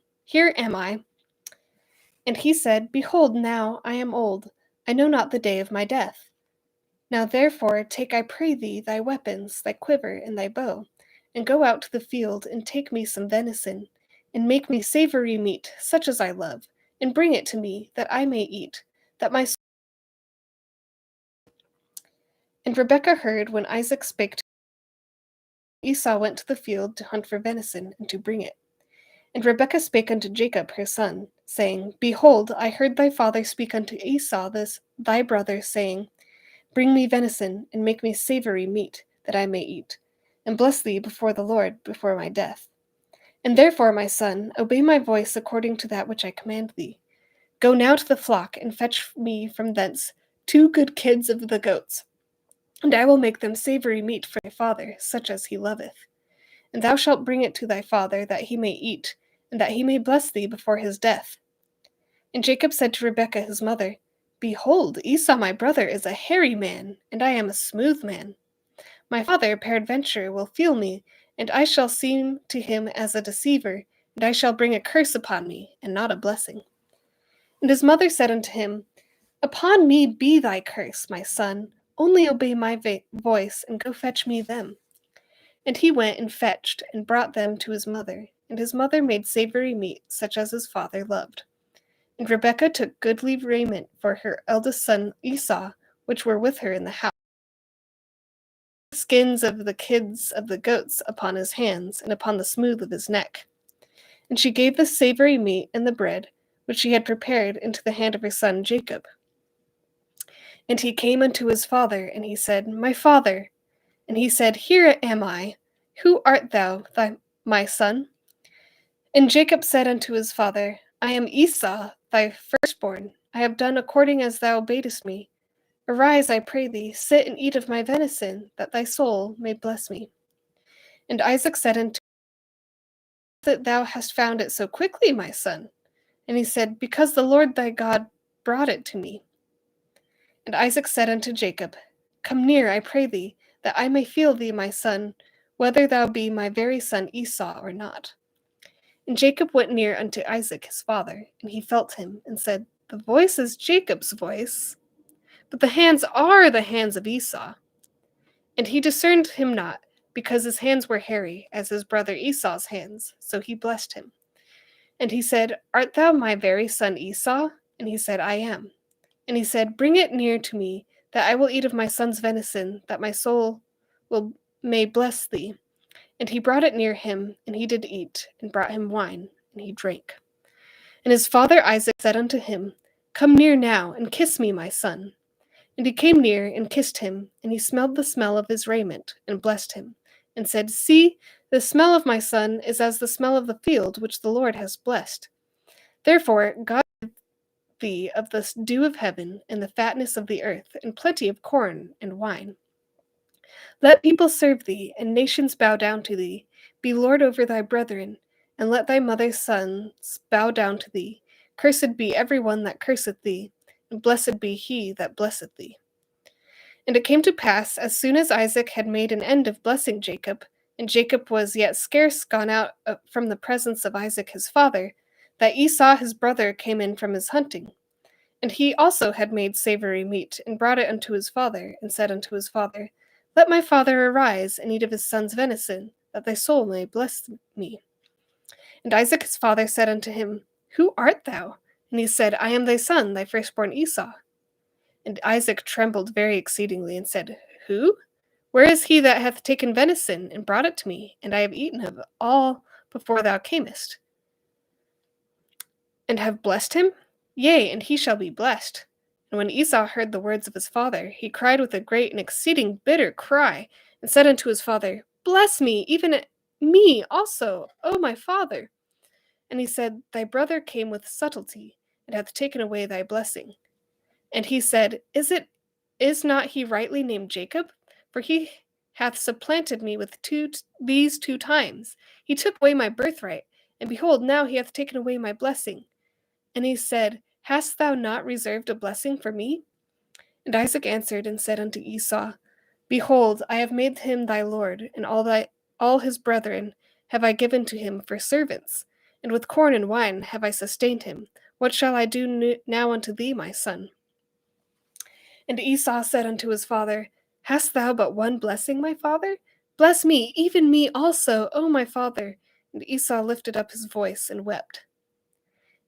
I. And he said, Behold, now I am old, I know not the day of my death. Now therefore take, I pray thee, thy weapons, thy quiver, and thy bow, and go out to the field, and take me some venison, and make me savory meat, such as I love, and bring it to me, that I may eat, that my soul. And Rebekah heard when Isaac spake to her. Esau went to the field to hunt for venison, and to bring it. And Rebekah spake unto Jacob her son, saying, Behold, I heard thy father speak unto Esau this thy brother, saying, Bring me venison, and make me savory meat, that I may eat, and bless thee before the Lord before my death. And therefore, my son, obey my voice according to that which I command thee. Go now to the flock, and fetch me from thence 2 good kids of the goats, and I will make them savory meat for thy father, such as he loveth. And thou shalt bring it to thy father, that he may eat, and that he may bless thee before his death. And Jacob said to Rebekah his mother, Behold, Esau my brother is a hairy man, and I am a smooth man. My father peradventure will feel me, and I shall seem to him as a deceiver, and I shall bring a curse upon me, and not a blessing. And his mother said unto him, Upon me be thy curse, my son, only obey my voice, and go fetch me them. And he went and fetched, and brought them to his mother, and his mother made savory meat, such as his father loved. And Rebekah took goodly raiment for her eldest son Esau, which were with her in the house, skins of the kids of the goats upon his hands, and upon the smooth of his neck. And she gave the savory meat and the bread, which she had prepared, into the hand of her son Jacob. And he came unto his father, and he said, My father. And he said, Here am I. Who art thou, my son? And Jacob said unto his father, I am Esau, thy firstborn. I have done according as thou badest me. Arise, I pray thee, sit and eat of my venison, that thy soul may bless me. And Isaac said unto him, That thou hast found it so quickly, my son. And he said, Because the Lord thy God brought it to me. And Isaac said unto Jacob, Come near, I pray thee, that I may feel thee, my son, whether thou be my very son Esau or not. And Jacob went near unto Isaac his father, and he felt him, and said, The voice is Jacob's voice, but the hands are the hands of Esau. And he discerned him not, because his hands were hairy, as his brother Esau's hands, so he blessed him. And he said, Art thou my very son Esau? And he said, I am. And he said, Bring it near to me, that I will eat of my son's venison, that my soul may bless thee. And he brought it near him, and he did eat, and brought him wine, and he drank. And his father Isaac said unto him, Come near now, and kiss me, my son. And he came near, and kissed him, and he smelled the smell of his raiment, and blessed him, and said, See, the smell of my son is as the smell of the field which the Lord has blessed. Therefore God give thee of the dew of heaven, and the fatness of the earth, and plenty of corn and wine. Let people serve thee, and nations bow down to thee. Be Lord over thy brethren, and let thy mother's sons bow down to thee. Cursed be every one that curseth thee, and blessed be he that blesseth thee. And it came to pass, as soon as Isaac had made an end of blessing Jacob, and Jacob was yet scarce gone out from the presence of Isaac his father, that Esau his brother came in from his hunting. And he also had made savory meat, and brought it unto his father, and said unto his father, Let my father arise, and eat of his son's venison, that thy soul may bless me. And Isaac his father said unto him, Who art thou? And he said, I am thy son, thy firstborn Esau. And Isaac trembled very exceedingly, and said, Who? Where is he that hath taken venison, and brought it to me? And I have eaten of all before thou camest. And have blessed him? Yea, and he shall be blessed. And when Esau heard the words of his father, he cried with a great and exceeding bitter cry, and said unto his father, Bless me, even me also, O my father. And he said, Thy brother came with subtlety, and hath taken away thy blessing. And he said, Is not he rightly named Jacob? For he hath supplanted me with these 2 times. He took away my birthright, and behold, now he hath taken away my blessing. And he said, Hast thou not reserved a blessing for me? And Isaac answered and said unto Esau, Behold, I have made him thy lord, and all his brethren, have I given to him for servants, and with corn and wine have I sustained him. What shall I do now unto thee, my son? And Esau said unto his father, Hast thou but one blessing, my father? Bless me, even me also, O my father. And Esau lifted up his voice and wept.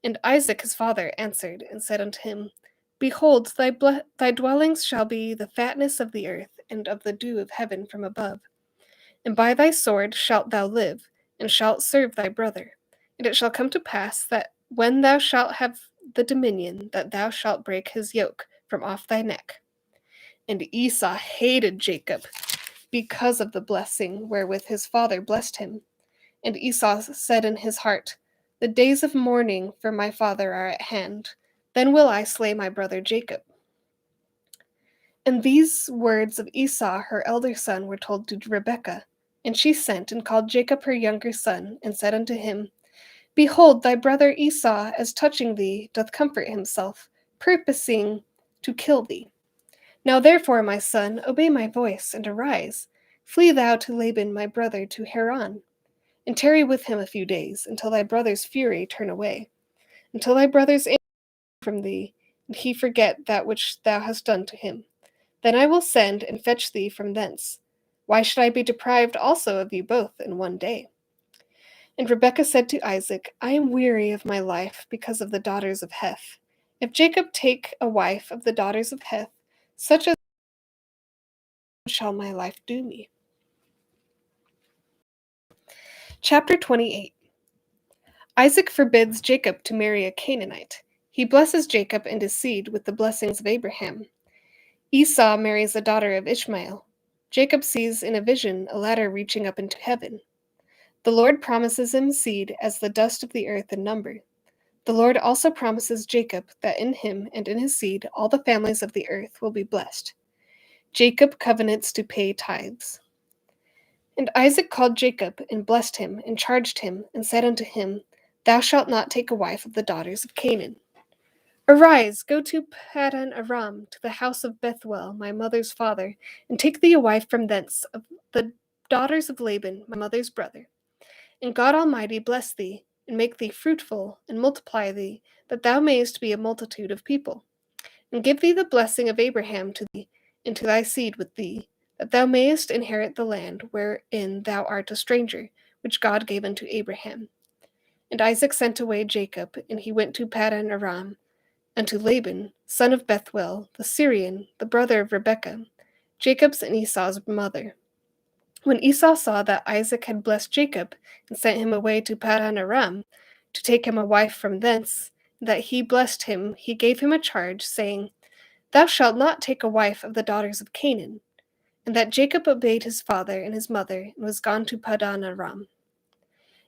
And Isaac his father answered and said unto him, Behold, thy dwellings shall be the fatness of the earth, and of the dew of heaven from above. And by thy sword shalt thou live, and shalt serve thy brother. And it shall come to pass that when thou shalt have the dominion, that thou shalt break his yoke from off thy neck. And Esau hated Jacob because of the blessing wherewith his father blessed him. And Esau said in his heart, The days of mourning for my father are at hand. Then will I slay my brother Jacob. And these words of Esau, her elder son, were told to Rebekah. And she sent and called Jacob her younger son, and said unto him, Behold, thy brother Esau, as touching thee, doth comfort himself, purposing to kill thee. Now therefore, my son, obey my voice, and arise. Flee thou to Laban my brother to Haran, and tarry with him a few days, until thy brother's fury turn away, until thy brother's anger from thee, and he forget that which thou hast done to him. Then I will send and fetch thee from thence. Why should I be deprived also of you both in one day? And Rebekah said to Isaac, I am weary of my life because of the daughters of Heth. If Jacob take a wife of the daughters of Heth, such as shall my life do me. Chapter 28. Isaac forbids Jacob to marry a Canaanite. He blesses Jacob and his seed with the blessings of Abraham. Esau marries a daughter of Ishmael. Jacob sees in a vision a ladder reaching up into heaven. The Lord promises him seed as the dust of the earth in number. The Lord also promises Jacob that in him and in his seed all the families of the earth will be blessed. Jacob covenants to pay tithes. And Isaac called Jacob, and blessed him, and charged him, and said unto him, Thou shalt not take a wife of the daughters of Canaan. Arise, go to Paddan Aram, to the house of Bethuel, my mother's father, and take thee a wife from thence of the daughters of Laban, my mother's brother. And God Almighty bless thee, and make thee fruitful, and multiply thee, that thou mayest be a multitude of people. And give thee the blessing of Abraham to thee, and to thy seed with thee, that thou mayest inherit the land wherein thou art a stranger, which God gave unto Abraham. And Isaac sent away Jacob, and he went to Paddan Aram, unto Laban, son of Bethuel, the Syrian, the brother of Rebekah, Jacob's and Esau's mother. When Esau saw that Isaac had blessed Jacob, and sent him away to Paddan Aram, to take him a wife from thence, and that he blessed him, he gave him a charge, saying, Thou shalt not take a wife of the daughters of Canaan. And that Jacob obeyed his father and his mother, and was gone to Paddan Aram.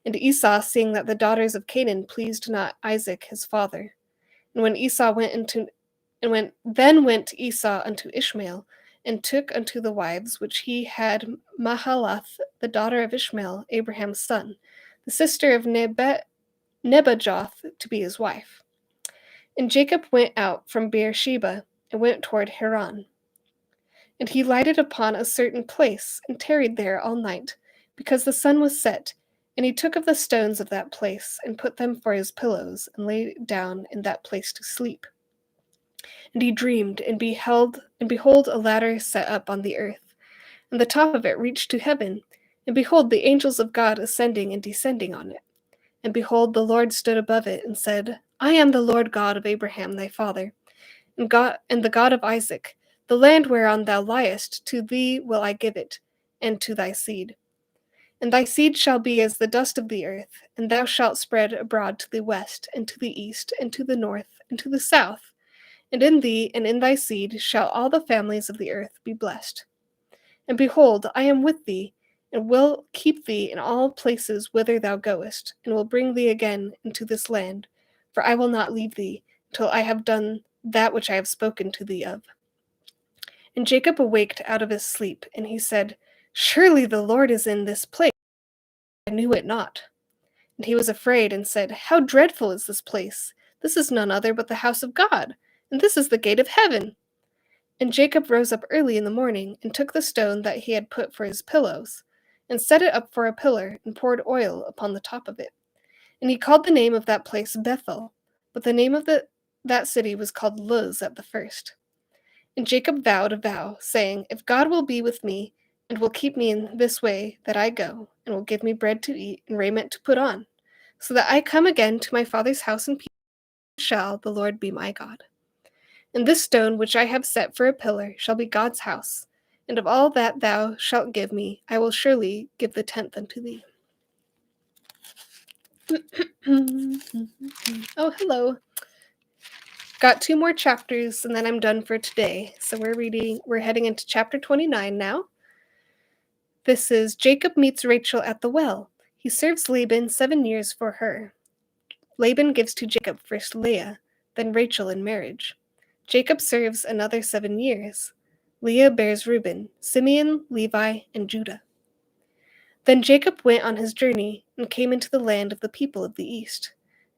And Esau, seeing that the daughters of Canaan pleased not Isaac his father, and then went Esau unto Ishmael, and took unto the wives which he had Mahalath, the daughter of Ishmael, Abraham's son, the sister of Nebajoth, to be his wife. And Jacob went out from Beersheba, and went toward Haran. And he lighted upon a certain place, and tarried there all night, because the sun was set. And he took of the stones of that place, and put them for his pillows, and lay down in that place to sleep. And he dreamed, and behold, a ladder set up on the earth, and the top of it reached to heaven. And behold, the angels of God ascending and descending on it. And behold, the Lord stood above it, and said, I am the Lord God of Abraham thy father, and the God of Isaac. The land whereon thou liest, to thee will I give it, and to thy seed. And thy seed shall be as the dust of the earth, and thou shalt spread abroad to the west, and to the east, and to the north, and to the south. And in thee and in thy seed shall all the families of the earth be blessed. And behold, I am with thee, and will keep thee in all places whither thou goest, and will bring thee again into this land, for I will not leave thee till I have done that which I have spoken to thee of. And Jacob awaked out of his sleep, and he said, Surely the Lord is in this place. I knew it not. And he was afraid, and said, How dreadful is this place! This is none other but the house of God, and this is the gate of heaven. And Jacob rose up early in the morning, and took the stone that he had put for his pillows, and set it up for a pillar, and poured oil upon the top of it. And he called the name of that place Bethel, but the name of that city was called Luz at the first. And Jacob vowed a vow, saying, If God will be with me, and will keep me in this way that I go, and will give me bread to eat and raiment to put on, so that I come again to my father's house in peace, shall the Lord be my God. And this stone which I have set for a pillar shall be God's house, and of all that thou shalt give me, I will surely give the tenth unto thee. Oh, hello. Got 2 more chapters, and then I'm done for today. So we're heading into chapter 29 now. This is Jacob meets Rachel at the well. He serves Laban 7 years for her. Laban gives to Jacob first Leah, then Rachel in marriage. Jacob serves another 7 years. Leah bears Reuben, Simeon, Levi, and Judah. Then Jacob went on his journey and came into the land of the people of the east.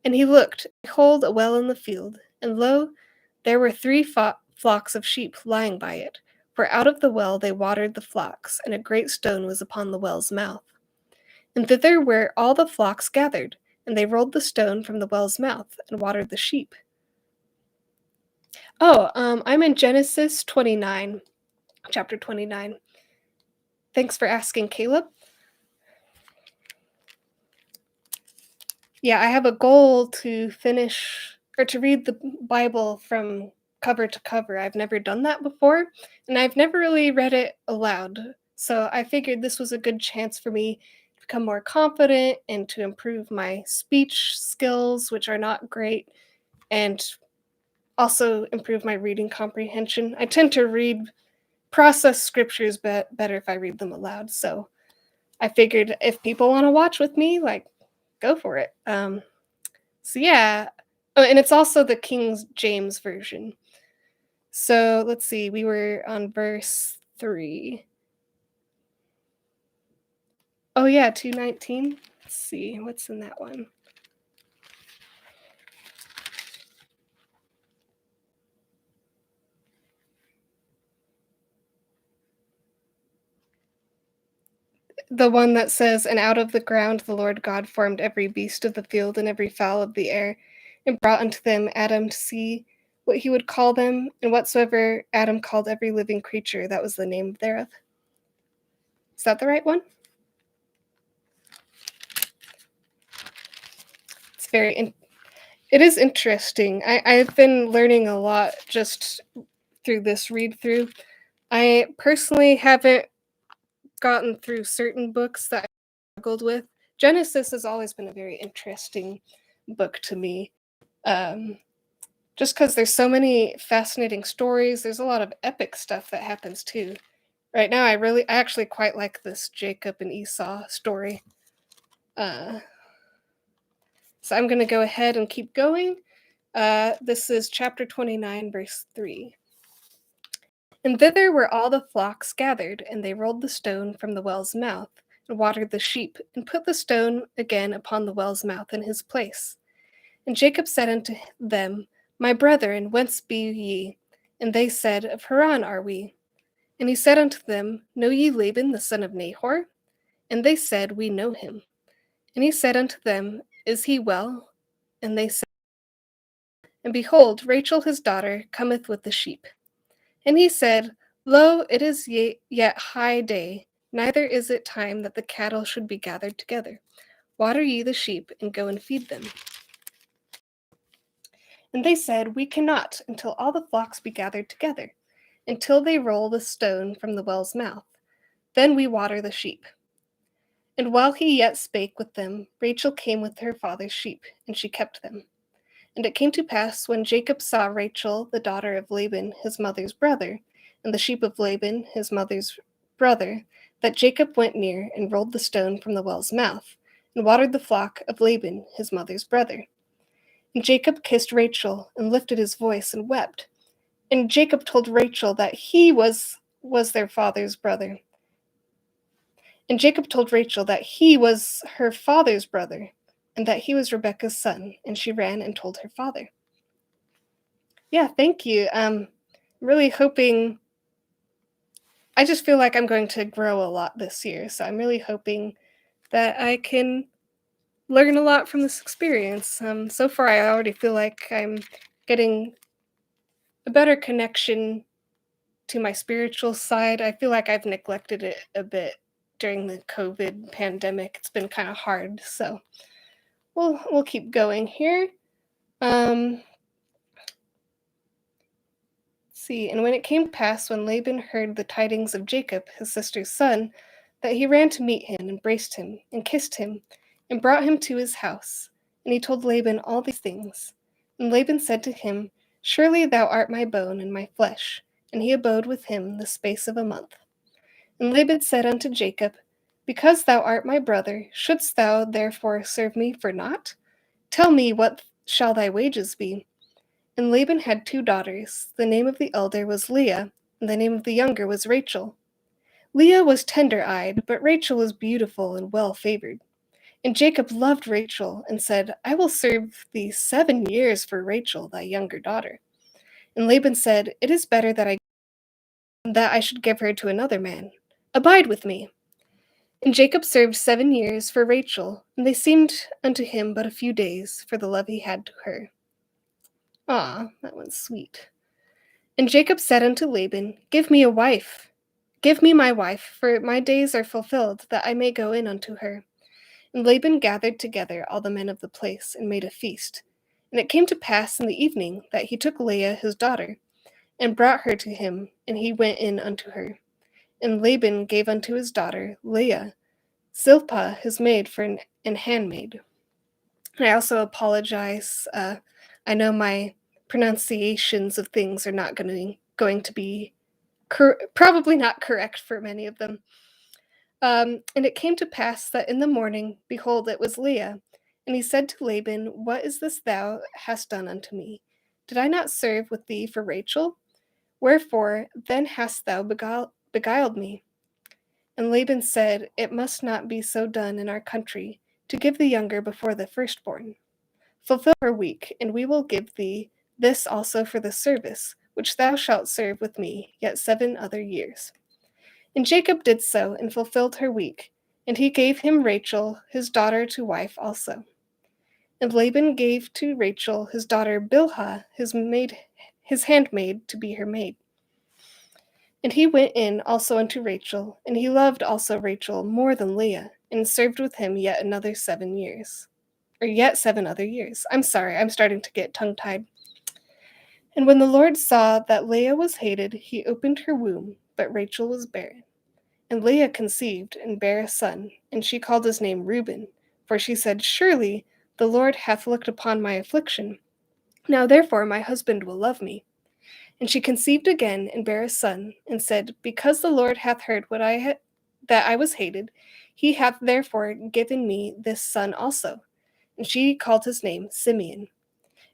And he looked, behold, a well in the field, and lo, there were 3 flocks of sheep lying by it, for out of the well they watered the flocks, and a great stone was upon the well's mouth. And thither were all the flocks gathered, and they rolled the stone from the well's mouth, and watered the sheep. I'm in Genesis 29, chapter 29. Thanks for asking, Caleb. Yeah, I have a goal to finish or to read the Bible from cover to cover. I've never done that before, and I've never really read it aloud. So I figured this was a good chance for me to become more confident and to improve my speech skills, which are not great, and also improve my reading comprehension. I tend to process scriptures better if I read them aloud. So I figured if people want to watch with me, go for it. So yeah. Oh, and it's also the King James version. So let's see, we were on verse 3. Oh yeah, 2:19. Let's see, what's in that one? The one that says, And out of the ground the Lord God formed every beast of the field and every fowl of the air, and brought unto them Adam to see what he would call them, and whatsoever Adam called every living creature, that was the name thereof. Is that the right one? It is interesting. I've been learning a lot just through this read through. I personally haven't gotten through certain books that I struggled with. Genesis has always been a very interesting book to me. Just because there's so many fascinating stories. There's a lot of epic stuff that happens too. Right now, I actually quite like this Jacob and Esau story. So I'm going to go ahead and keep going. This is chapter 29, verse 3. And thither were all the flocks gathered, and they rolled the stone from the well's mouth, and watered the sheep, and put the stone again upon the well's mouth in his place. And Jacob said unto them, My brethren, whence be ye? And they said, Of Haran are we. And he said unto them, Know ye Laban the son of Nahor? And they said, We know him. And he said unto them, Is he well? And they said, And behold, Rachel his daughter cometh with the sheep. And he said, Lo, it is yet high day, neither is it time that the cattle should be gathered together. Water ye the sheep, and go and feed them. And they said, We cannot, until all the flocks be gathered together, until they roll the stone from the well's mouth. Then we water the sheep. And while he yet spake with them, Rachel came with her father's sheep, and she kept them. And it came to pass, when Jacob saw Rachel, the daughter of Laban, his mother's brother, and the sheep of Laban, his mother's brother, that Jacob went near and rolled the stone from the well's mouth, and watered the flock of Laban, his mother's brother. And Jacob kissed Rachel, and lifted his voice, and wept. And Jacob told Rachel that he was their father's brother. And Jacob told Rachel that he was her father's brother, and that he was Rebekah's son, and she ran and told her father. Yeah, thank you. Really hoping I just feel like I'm going to grow a lot this year, so I'm really hoping that I can learn a lot from this experience. So far, I already feel like I'm getting a better connection to my spiritual side. I feel like I've neglected it a bit during the COVID pandemic. It's been kind of hard, so we'll keep going here. Let's see. And when it came to pass, when Laban heard the tidings of Jacob, his sister's son, that he ran to meet him, and embraced him, and kissed him, and brought him to his house. And he told Laban all these things. And Laban said to him, Surely thou art my bone and my flesh. And he abode with him the space of a month. And Laban said unto Jacob, Because thou art my brother, shouldst thou therefore serve me for naught? Tell me, what shall thy wages be? And Laban had 2 daughters. The name of the elder was Leah, and the name of the younger was Rachel. Leah was tender-eyed, but Rachel was beautiful and well-favored. And Jacob loved Rachel, and said, I will serve thee 7 years for Rachel, thy younger daughter. And Laban said, It is better that I should give her to another man. Abide with me. And Jacob served 7 years for Rachel, and they seemed unto him but a few days, for the love he had to her. Ah, that one's sweet. And Jacob said unto Laban, Give me a wife. Give me my wife, for my days are fulfilled, that I may go in unto her. And Laban gathered together all the men of the place, and made a feast. And it came to pass in the evening that he took Leah his daughter, and brought her to him, and he went in unto her. And Laban gave unto his daughter Leah Zilpah his maid for an handmaid. And I also apologize. I know my pronunciations of things are not going to be probably not correct for many of them. And it came to pass that in the morning, behold, it was Leah. And he said to Laban, What is this thou hast done unto me? Did I not serve with thee for Rachel? Wherefore then hast thou beguiled me? And Laban said, It must not be so done in our country, to give the younger before the firstborn. Fulfill her week, and we will give thee this also for the service, which thou shalt serve with me yet 7 other years. And Jacob did so, and fulfilled her week, and he gave him Rachel his daughter to wife also. And Laban gave to Rachel his daughter Bilhah his handmaid to be her maid. And he went in also unto Rachel, and he loved also Rachel more than Leah, and served with him yet another 7 years. Or yet 7 other years. I'm sorry, I'm starting to get tongue-tied. And when the Lord saw that Leah was hated, he opened her womb, but Rachel was barren. And Leah conceived, and bare a son, and she called his name Reuben, for she said, Surely the Lord hath looked upon my affliction. Now therefore my husband will love me. And she conceived again, and bare a son, and said, Because the Lord hath heard that I was hated, he hath therefore given me this son also. And she called his name Simeon.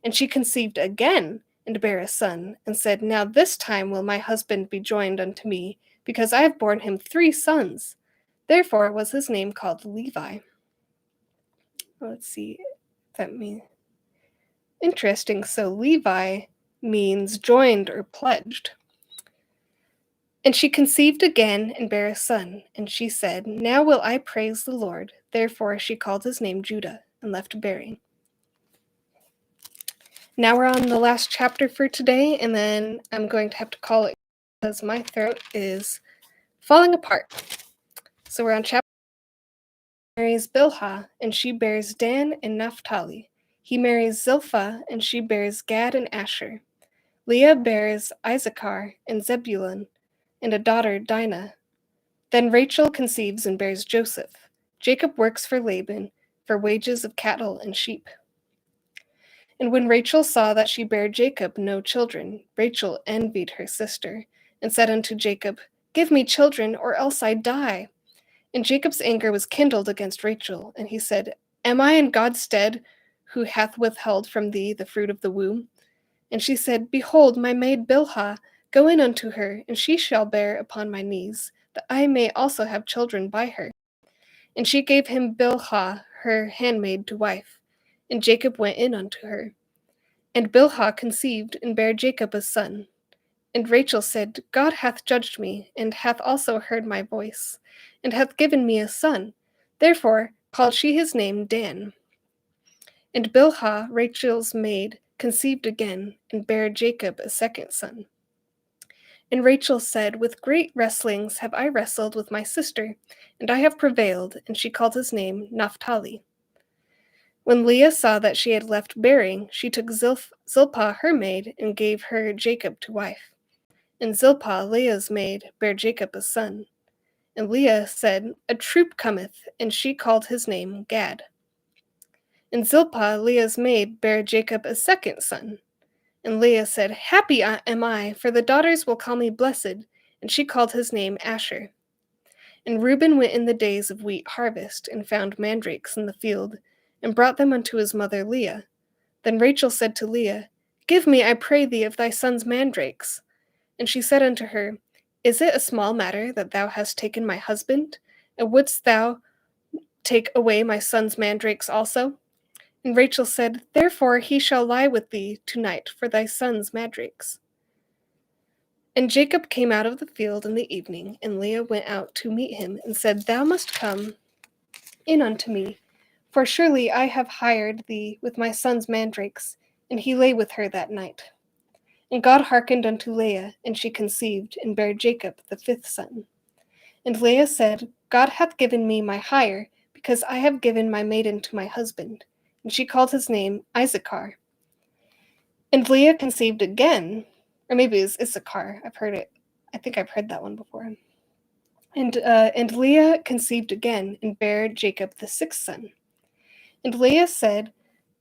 And she conceived again, and bare a son, and said, Now this time will my husband be joined unto me, because I have borne him 3 sons. Therefore was his name called Levi. Let's see, that means interesting. So Levi means joined or pledged. And she conceived again, and bare a son. And she said, Now will I praise the Lord. Therefore she called his name Judah, and left bearing. Now we're on the last chapter for today, and then I'm going to have to call it because my throat is falling apart. So we're on chapter. Marries Bilhah, and she bears Dan and Naphtali. He marries Zilpah, and she bears Gad and Asher. Leah bears Issachar and Zebulun, and a daughter Dinah. Then Rachel conceives and bears Joseph. Jacob works for Laban for wages of cattle and sheep. And when Rachel saw that she bare Jacob no children, Rachel envied her sister, and said unto Jacob, Give me children, or else I die. And Jacob's anger was kindled against Rachel, and he said, Am I in God's stead, who hath withheld from thee the fruit of the womb? And she said, Behold, my maid Bilhah, go in unto her, and she shall bear upon my knees, that I may also have children by her. And she gave him Bilhah her handmaid to wife. And Jacob went in unto her. And Bilhah conceived, and bare Jacob a son. And Rachel said, God hath judged me, and hath also heard my voice, and hath given me a son. Therefore called she his name Dan. And Bilhah, Rachel's maid, conceived again, and bare Jacob a second son. And Rachel said, With great wrestlings have I wrestled with my sister, and I have prevailed, and she called his name Naphtali. When Leah saw that she had left bearing, she took Zilpah her maid, and gave her Jacob to wife. And Zilpah, Leah's maid, bare Jacob a son. And Leah said, A troop cometh, and she called his name Gad. And Zilpah, Leah's maid, bare Jacob a second son. And Leah said, Happy am I, for the daughters will call me blessed. And she called his name Asher. And Reuben went in the days of wheat harvest, and found mandrakes in the field, and brought them unto his mother Leah. Then Rachel said to Leah, Give me, I pray thee, of thy son's mandrakes. And she said unto her, Is it a small matter that thou hast taken my husband? And wouldst thou take away my son's mandrakes also? And Rachel said, Therefore he shall lie with thee tonight for thy son's mandrakes. And Jacob came out of the field in the evening, and Leah went out to meet him, and said, Thou must come in unto me, for surely I have hired thee with my son's mandrakes. And he lay with her that night. And God hearkened unto Leah, and she conceived, and bare Jacob the fifth son. And Leah said, God hath given me my hire, because I have given my maiden to my husband. And she called his name Issachar. And Leah conceived again, or maybe it was Issachar. I think I've heard that one before. And Leah conceived again, and bare Jacob the sixth son. And Leah said,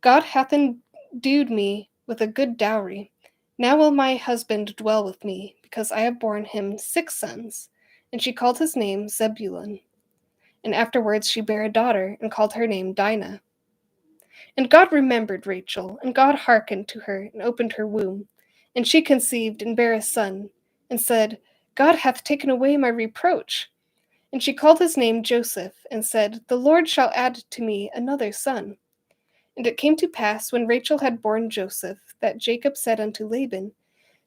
God hath endued me with a good dowry. Now will my husband dwell with me, because I have borne him 6 sons. And she called his name Zebulun. And afterwards she bare a daughter, and called her name Dinah. And God remembered Rachel, and God hearkened to her, and opened her womb. And she conceived, and bare a son, and said, God hath taken away my reproach. And she called his name Joseph, and said, The Lord shall add to me another son. And it came to pass, when Rachel had borne Joseph, that Jacob said unto Laban,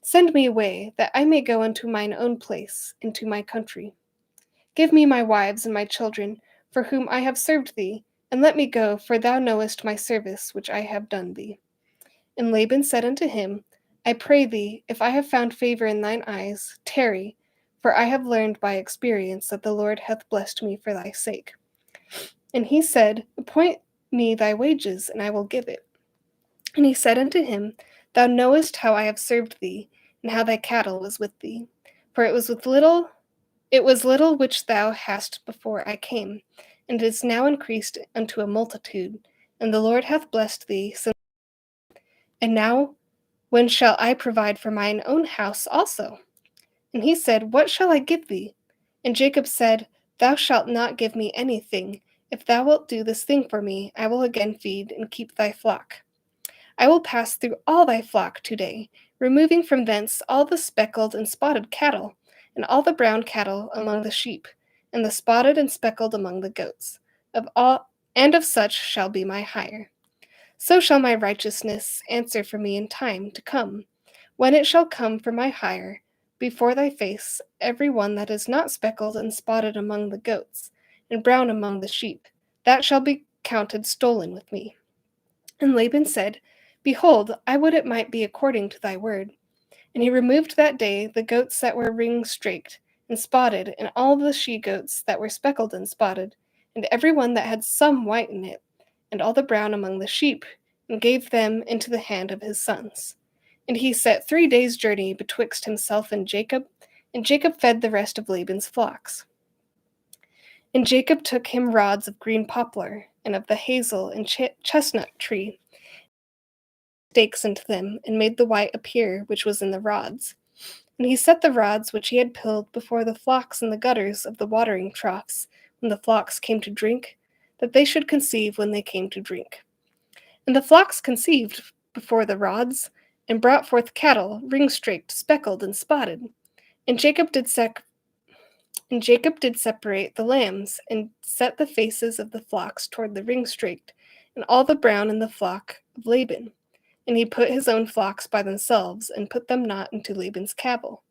Send me away, that I may go unto mine own place, into my country. Give me my wives and my children, for whom I have served thee, and let me go, for thou knowest my service which I have done thee. And Laban said unto him, I pray thee, if I have found favor in thine eyes, tarry, for I have learned by experience that the Lord hath blessed me for thy sake. And he said, Appoint me thy wages, and I will give it. And he said unto him, Thou knowest how I have served thee, and how thy cattle was with thee. For it was little which thou hast before I came, and it is now increased unto a multitude, and the Lord hath blessed thee since. And now when shall I provide for mine own house also? And he said, What shall I give thee? And Jacob said, Thou shalt not give me anything. If thou wilt do this thing for me, I will again feed and keep thy flock. I will pass through all thy flock today, removing from thence all the speckled and spotted cattle, and all the brown cattle among the sheep, and the spotted and speckled among the goats. Of such shall be my hire. So shall my righteousness answer for me in time to come, when it shall come for my hire before thy face, every one that is not speckled and spotted among the goats, and brown among the sheep, that shall be counted stolen with me. And Laban said, Behold, I would it might be according to thy word. And he removed that day the goats that were ring-straked and spotted, and all the she-goats that were speckled and spotted, and every one that had some white in it, and all the brown among the sheep, and gave them into the hand of his sons. And he set 3 days' journey betwixt himself and Jacob fed the rest of Laban's flocks. And Jacob took him rods of green poplar, and of the hazel and chestnut tree, stakes into them, and made the white appear which was in the rods. And he set the rods which he had pilled before the flocks in the gutters of the watering troughs, when the flocks came to drink, that they should conceive when they came to drink. And the flocks conceived before the rods, and brought forth cattle, ring-straked, speckled, and spotted. And Jacob did separate the lambs, and set the faces of the flocks toward the ring-straked, and all the brown in the flock of Laban. and he put his own flocks by themselves, and put them not into Laban's cattle.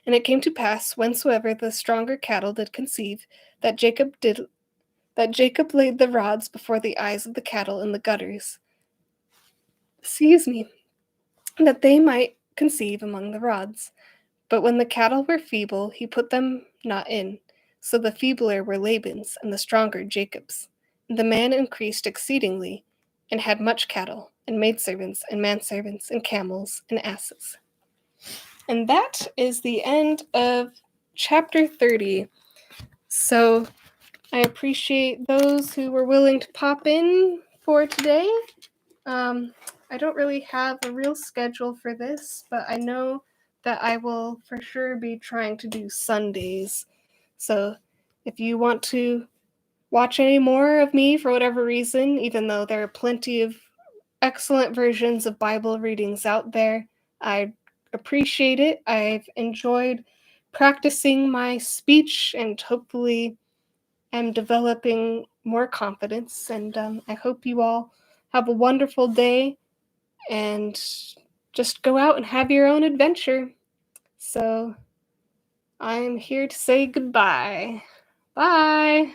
And it came to pass, whensoever the stronger cattle did conceive, that Jacob laid the rods before the eyes of the cattle in the gutters, that they might conceive among the rods. But when the cattle were feeble, he put them not in. So the feebler were Laban's, and the stronger Jacob's. And the man increased exceedingly, and had much cattle, and maidservants, and manservants, and camels, and asses. And that is the end of chapter 30. So I appreciate those who were willing to pop in for today. I don't really have a real schedule for this, but I know that I will for sure be trying to do Sundays. So if you want to watch any more of me for whatever reason, even though there are plenty of excellent versions of Bible readings out there, I appreciate it. I've enjoyed practicing my speech, and hopefully am developing more confidence. And I hope you all have a wonderful day and just go out and have your own adventure. So I'm here to say goodbye. Bye.